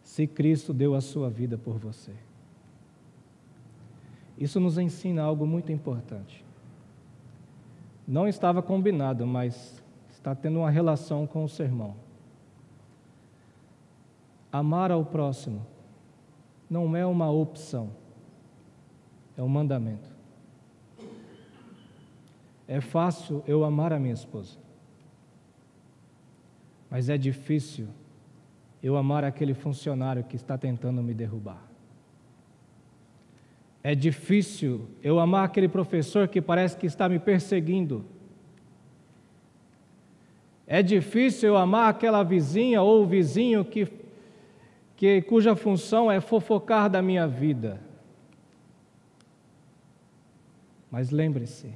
Se Cristo deu a sua vida por você. Isso nos ensina algo muito importante. Não estava combinado, mas está tendo uma relação com o sermão. Amar ao próximo não é uma opção, é um mandamento. É fácil eu amar a minha esposa, mas é difícil eu amar aquele funcionário que está tentando me derrubar. É difícil eu amar aquele professor que parece que está me perseguindo. É difícil eu amar aquela vizinha ou o vizinho cuja função é fofocar da minha vida. Mas lembre-se,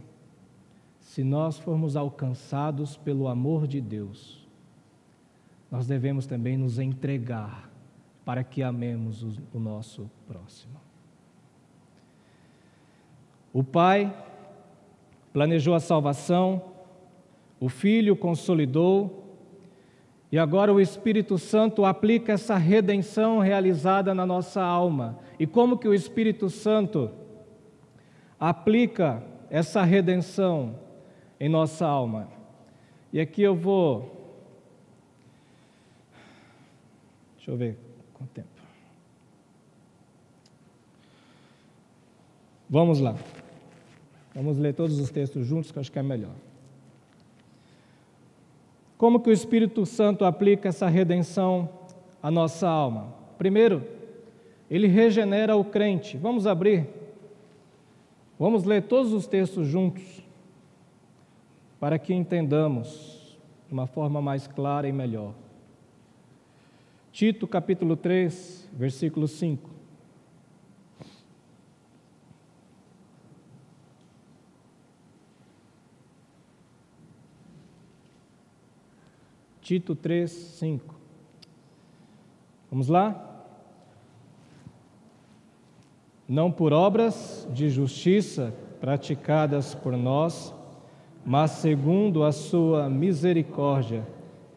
se nós formos alcançados pelo amor de Deus, nós devemos também nos entregar para que amemos o nosso próximo. O Pai planejou a salvação, o Filho consolidou, e agora o Espírito Santo aplica essa redenção realizada na nossa alma. E como que o Espírito Santo aplica essa redenção em nossa alma? E aqui eu vou... Deixa eu ver quanto tempo. Vamos lá. Vamos ler todos os textos juntos, que eu acho que é melhor. Como que o Espírito Santo aplica essa redenção à nossa alma? Primeiro, ele regenera o crente. Vamos abrir. Vamos ler todos os textos juntos, para que entendamos de uma forma mais clara e melhor. Tito, capítulo 3, versículo 5. Tito 3, 5. Vamos lá? Não por obras de justiça praticadas por nós, mas segundo a sua misericórdia,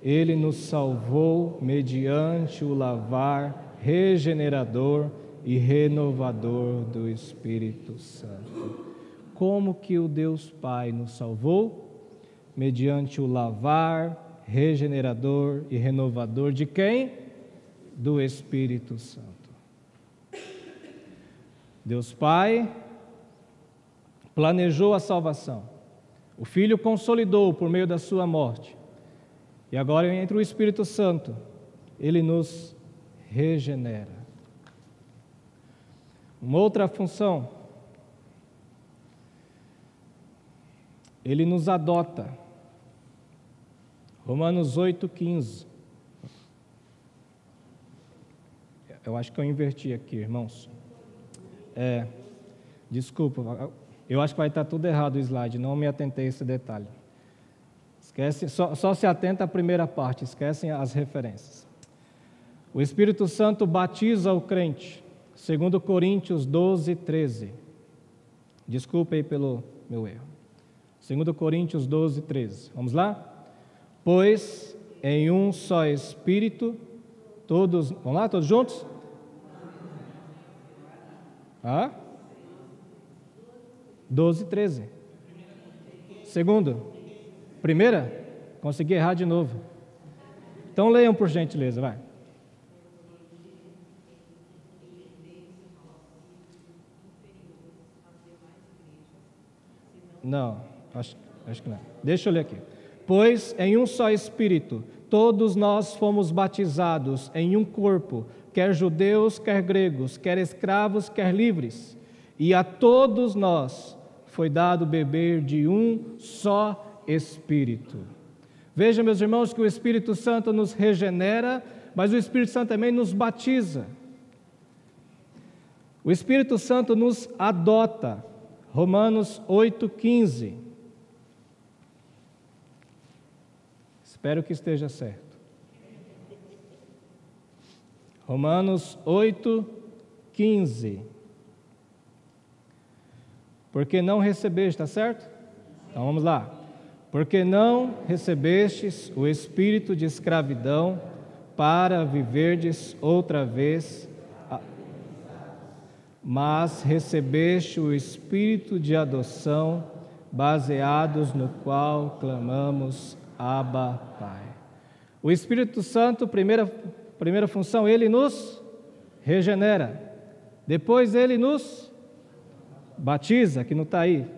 Ele nos salvou mediante o lavar regenerador e renovador do Espírito Santo. Como que o Deus Pai nos salvou? Mediante o lavar regenerador e renovador de quem? Do Espírito Santo. Deus Pai planejou a salvação. O Filho consolidou por meio da sua morte. E agora entra o Espírito Santo. Ele nos regenera. Uma outra função. Ele nos adota. Romanos 8,15. Eu acho que eu inverti aqui, irmãos. Desculpa, eu acho que vai estar tudo errado o slide, não me atentei a esse detalhe. Esquece, só se atenta à primeira parte, esquecem as referências. O Espírito Santo batiza o crente, segundo Coríntios 12, 13. Desculpe aí pelo meu erro. Segundo Coríntios 12, 13. Vamos lá? Pois em um só Espírito, todos... Vamos lá, todos juntos? Ah? 12, 13. Segundo? Primeira? Consegui errar de novo. Então leiam por gentileza, vai. Não, acho que não. Deixa eu ler aqui. Pois em um só Espírito, todos nós fomos batizados em um corpo, quer judeus, quer gregos, quer escravos, quer livres, e a todos nós foi dado beber de um só Espírito. Veja, meus irmãos, que o Espírito Santo nos regenera, mas o Espírito Santo também nos batiza. O Espírito Santo nos adota. Romanos 8,15. Espero que esteja certo. Romanos 8,15. Porque não recebeste, está certo? Então vamos lá. Porque não recebestes o espírito de escravidão para viverdes outra vez, mas recebeste o espírito de adoção, baseados no qual clamamos Abba, Pai. O Espírito Santo, primeira função, ele nos regenera. Depois ele nos batiza, que não está aí.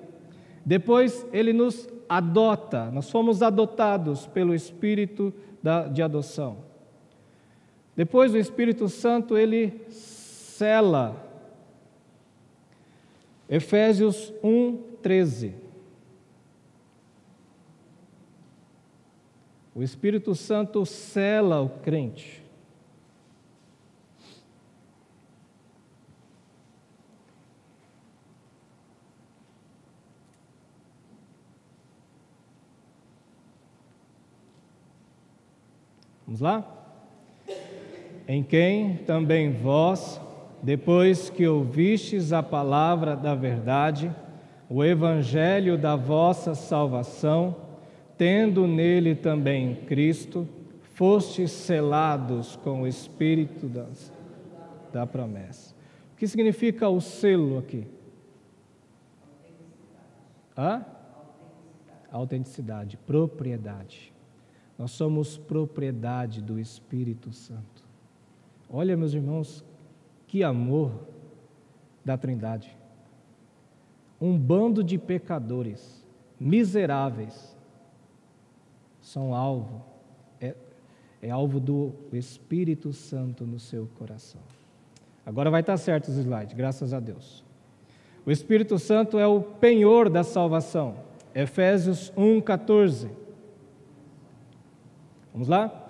Depois ele nos adota. Nós fomos adotados pelo Espírito de adoção. Depois o Espírito Santo, ele sela. Efésios 1:13. O Espírito Santo sela o crente. Vamos lá? Em quem também vós, depois que ouvistes a palavra da verdade, o evangelho da vossa salvação, tendo nele também Cristo, fostes selados com o Espírito da promessa. O que significa o selo aqui? Autenticidade, propriedade. Nós somos propriedade do Espírito Santo. Olha, meus irmãos, que amor da Trindade. Um bando de pecadores, miseráveis, são alvo, é alvo do Espírito Santo no seu coração. Agora vai estar certo os slides, graças a Deus. O Espírito Santo é o penhor da salvação. Efésios 1:14. Vamos lá?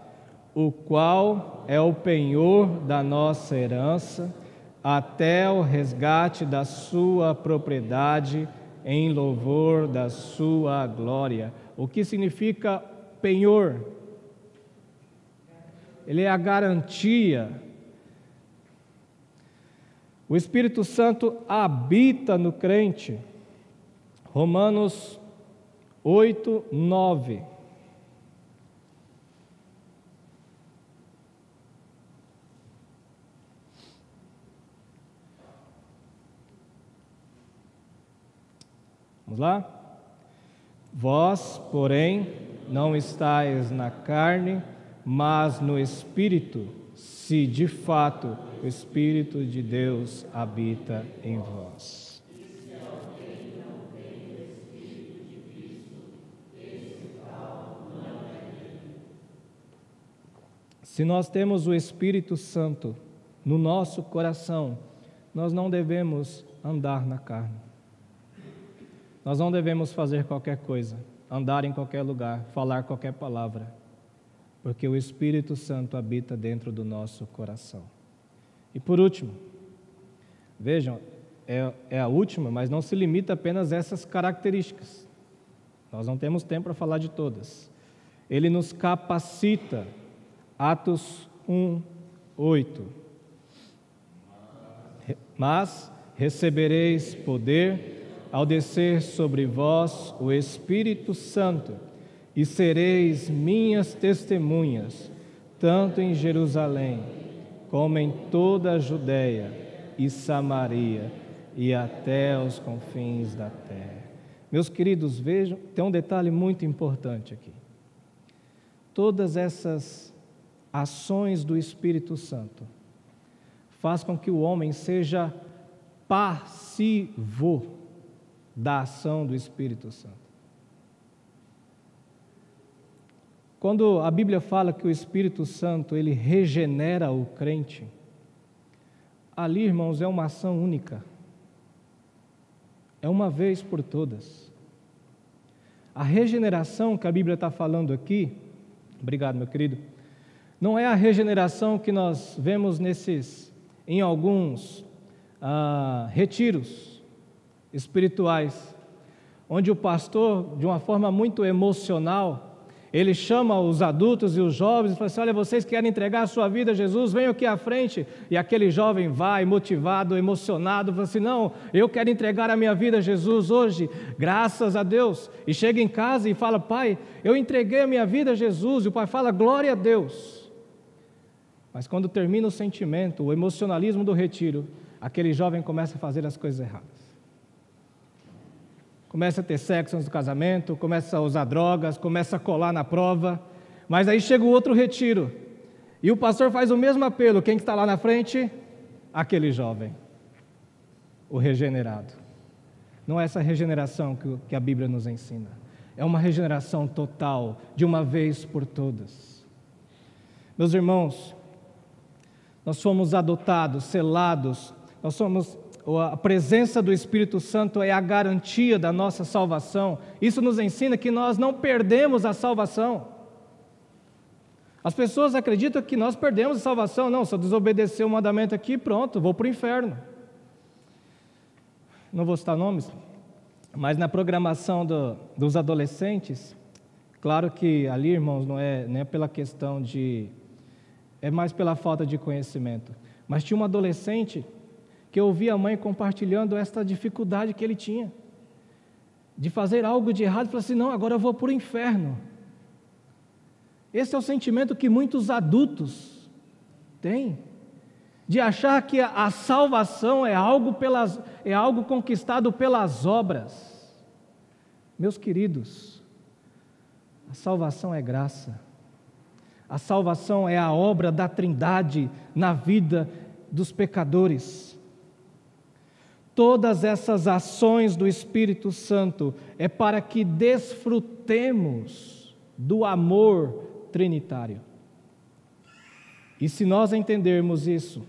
O qual é o penhor da nossa herança, até o resgate da sua propriedade, em louvor da sua glória. O que significa penhor? Ele é a garantia. O Espírito Santo habita no crente. Romanos 8:9. Vamos lá? Vós, porém, não estáis na carne, mas no Espírito, se de fato o Espírito de Deus habita em vós. Se nós temos o Espírito Santo no nosso coração, nós não devemos andar na carne. Nós não devemos fazer qualquer coisa, andar em qualquer lugar, falar qualquer palavra, porque o Espírito Santo habita dentro do nosso coração. E por último, vejam, é a última, mas não se limita apenas a essas características. Nós não temos tempo para falar de todas. Ele nos capacita, Atos 1:8. Mas recebereis poder ao descer sobre vós o Espírito Santo, e sereis minhas testemunhas, tanto em Jerusalém, como em toda a Judéia e Samaria, e até os confins da terra. Meus queridos, vejam, tem um detalhe muito importante aqui. Todas essas ações do Espírito Santo faz com que o homem seja passivo da ação do Espírito Santo. Quando a Bíblia fala que o Espírito Santo, ele regenera o crente, ali, irmãos, é uma ação única. É uma vez por todas. A regeneração que a Bíblia está falando aqui, obrigado, meu querido, não é a regeneração que nós vemos em alguns retiros espirituais, onde o pastor, de uma forma muito emocional, ele chama os adultos e os jovens e fala assim: olha, vocês querem entregar a sua vida a Jesus, venham aqui à frente. E aquele jovem vai motivado, emocionado, fala assim: não, eu quero entregar a minha vida a Jesus hoje, graças a Deus. E chega em casa e fala: pai, eu entreguei a minha vida a Jesus. E o pai fala: glória a Deus. Mas quando termina o sentimento, o emocionalismo do retiro, aquele jovem começa a fazer as coisas erradas. Começa a ter sexo antes do casamento, começa a usar drogas, começa a colar na prova, mas aí chega o outro retiro, e o pastor faz o mesmo apelo. Quem está lá na frente? Aquele jovem, o regenerado. Não é essa regeneração que a Bíblia nos ensina, é uma regeneração total, de uma vez por todas. Meus irmãos, nós fomos adotados, selados, nós somos ou a presença do Espírito Santo é a garantia da nossa salvação, isso nos ensina que nós não perdemos a salvação. As pessoas acreditam que nós perdemos a salvação. Não, se eu desobedecer o mandamento aqui, pronto, vou para o inferno. Não vou citar nomes, mas na programação dos adolescentes, claro que ali, irmãos, não é pela questão de... é mais pela falta de conhecimento. Mas tinha um adolescente que eu ouvi a mãe compartilhando esta dificuldade que ele tinha, de fazer algo de errado, e falou assim, não, agora eu vou para o inferno. Esse é o sentimento que muitos adultos têm, de achar que a salvação é algo conquistado pelas obras. Meus queridos, a salvação é graça. A salvação é a obra da Trindade na vida dos pecadores. Todas essas ações do Espírito Santo é para que desfrutemos do amor trinitário. E se nós entendermos isso,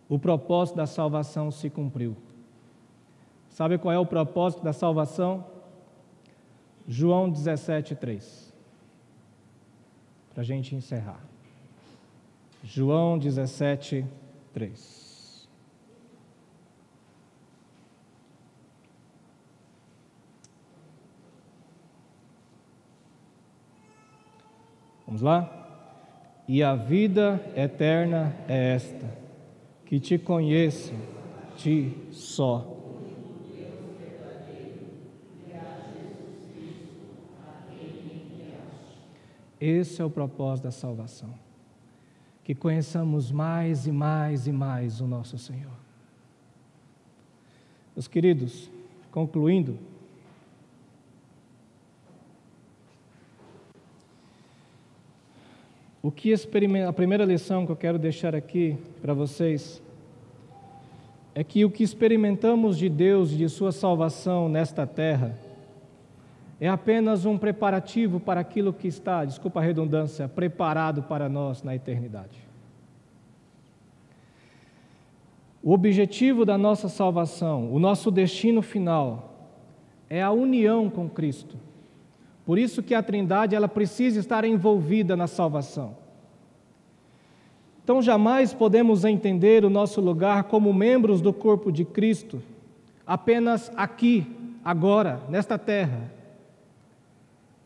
o propósito da salvação se cumpriu. Sabe qual é o propósito da salvação? João 17:3. Para a gente encerrar. João 17:3. Vamos lá? E a vida eterna é esta, que te conheço, ti só. Esse é o propósito da salvação. Que conheçamos mais e mais e mais o nosso Senhor. Meus queridos, concluindo, a primeira lição que eu quero deixar aqui para vocês é que o que experimentamos de Deus e de sua salvação nesta terra é apenas um preparativo para aquilo que está, desculpa a redundância, preparado para nós na eternidade. O objetivo da nossa salvação, o nosso destino final, é a união com Cristo. Por isso que a Trindade ela precisa estar envolvida na salvação. Então jamais podemos entender o nosso lugar como membros do corpo de Cristo, apenas aqui, agora, nesta terra.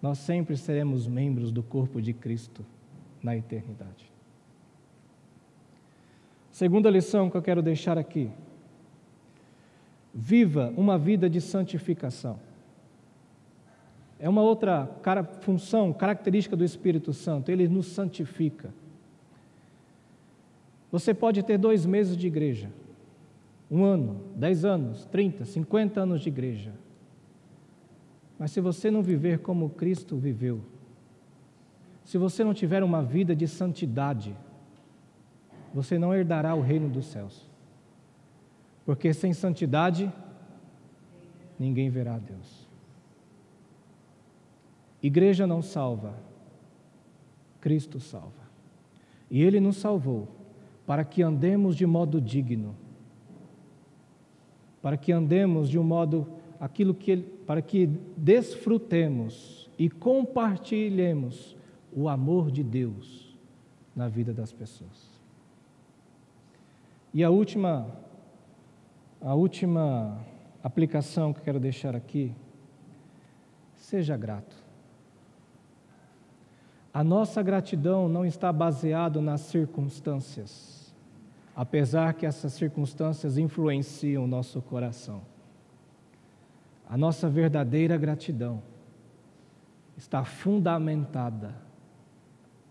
Nós sempre seremos membros do corpo de Cristo na eternidade. Segunda lição que eu quero deixar aqui. Viva uma vida de santificação. É uma outra função, característica do Espírito Santo, ele nos santifica. Você pode ter 2 meses de igreja, 1 ano, 10 anos, 30, 50 anos de igreja. Mas se você não viver como Cristo viveu, se você não tiver uma vida de santidade, você não herdará o reino dos céus. Porque sem santidade, ninguém verá a Deus. Igreja não salva, Cristo salva. E Ele nos salvou para que andemos de modo digno, para que andemos de um modo, para que desfrutemos e compartilhemos o amor de Deus na vida das pessoas. E a última aplicação que eu quero deixar aqui, seja grato. A nossa gratidão não está baseada nas circunstâncias, apesar que essas circunstâncias influenciam o nosso coração. A nossa verdadeira gratidão está fundamentada,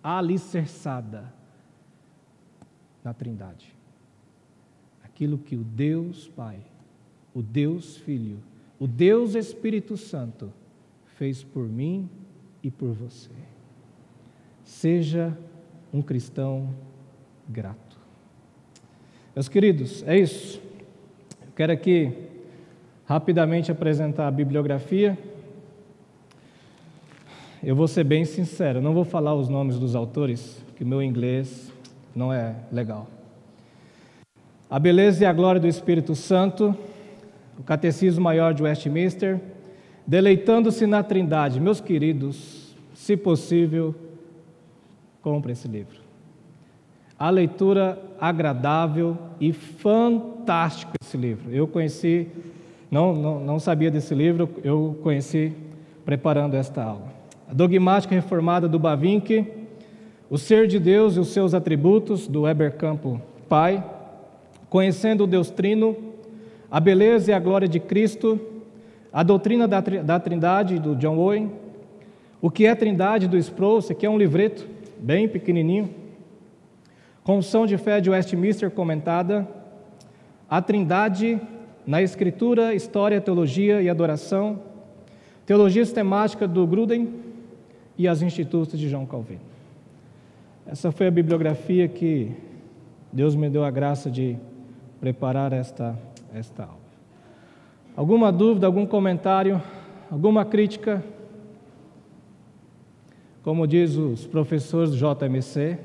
alicerçada na Trindade. Aquilo que o Deus Pai, o Deus Filho, o Deus Espírito Santo fez por mim e por você. Seja um cristão grato. Meus queridos, é isso. Eu quero aqui rapidamente apresentar a bibliografia. Eu vou ser bem sincero, não vou falar os nomes dos autores, porque o meu inglês não é legal. A beleza e a glória do Espírito Santo, o Catecismo Maior de Westminster, deleitando-se na Trindade. Meus queridos, se possível, compre esse livro. A leitura agradável e fantástica esse livro. Eu conheci, não sabia desse livro, eu conheci preparando esta aula. A Dogmática Reformada do Bavinck, O Ser de Deus e os Seus Atributos, do Heber Campo Pai, Conhecendo o Deus Trino, A Beleza e a Glória de Cristo, A Doutrina da Trindade, do John Owen, O que é Trindade, do Sproul, esse aqui é um livreto bem pequenininho, Confissão de Fé de Westminster comentada, A Trindade na Escritura, História, Teologia e Adoração, Teologia Sistemática do Gruden e as Institutos de João Calvino. Essa foi a bibliografia que Deus me deu a graça de preparar esta aula. Alguma dúvida, algum comentário, alguma crítica? Como diz os professores do JMC,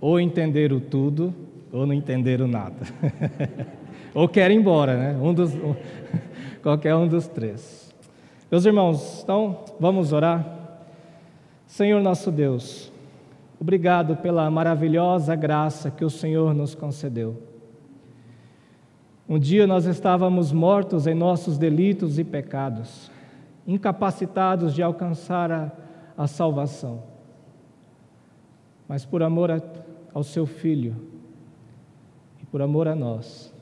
ou entenderam tudo, ou não entenderam nada. Ou querem ir embora, né? Qualquer um dos três. Meus irmãos, então, vamos orar. Senhor nosso Deus, obrigado pela maravilhosa graça que o Senhor nos concedeu. Um dia nós estávamos mortos em nossos delitos e pecados, incapacitados de alcançar a salvação. Mas por amor ao seu Filho e por amor a nós,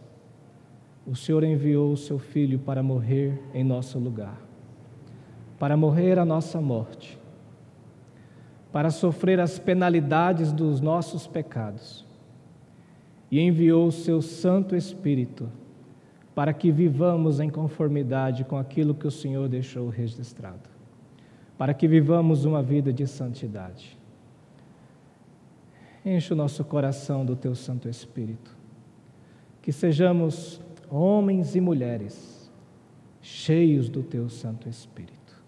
o Senhor enviou o seu Filho para morrer em nosso lugar, para morrer a nossa morte, para sofrer as penalidades dos nossos pecados, e enviou o seu Santo Espírito para que vivamos em conformidade com aquilo que o Senhor deixou registrado, para que vivamos uma vida de santidade. Enche o nosso coração do teu Santo Espírito, que sejamos homens e mulheres cheios do teu Santo Espírito.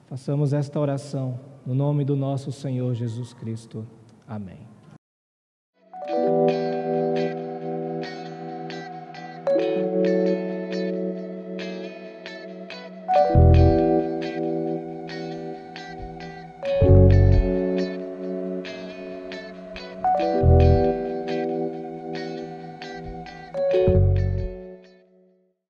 Façamos esta oração no nome do nosso Senhor Jesus Cristo. Amém.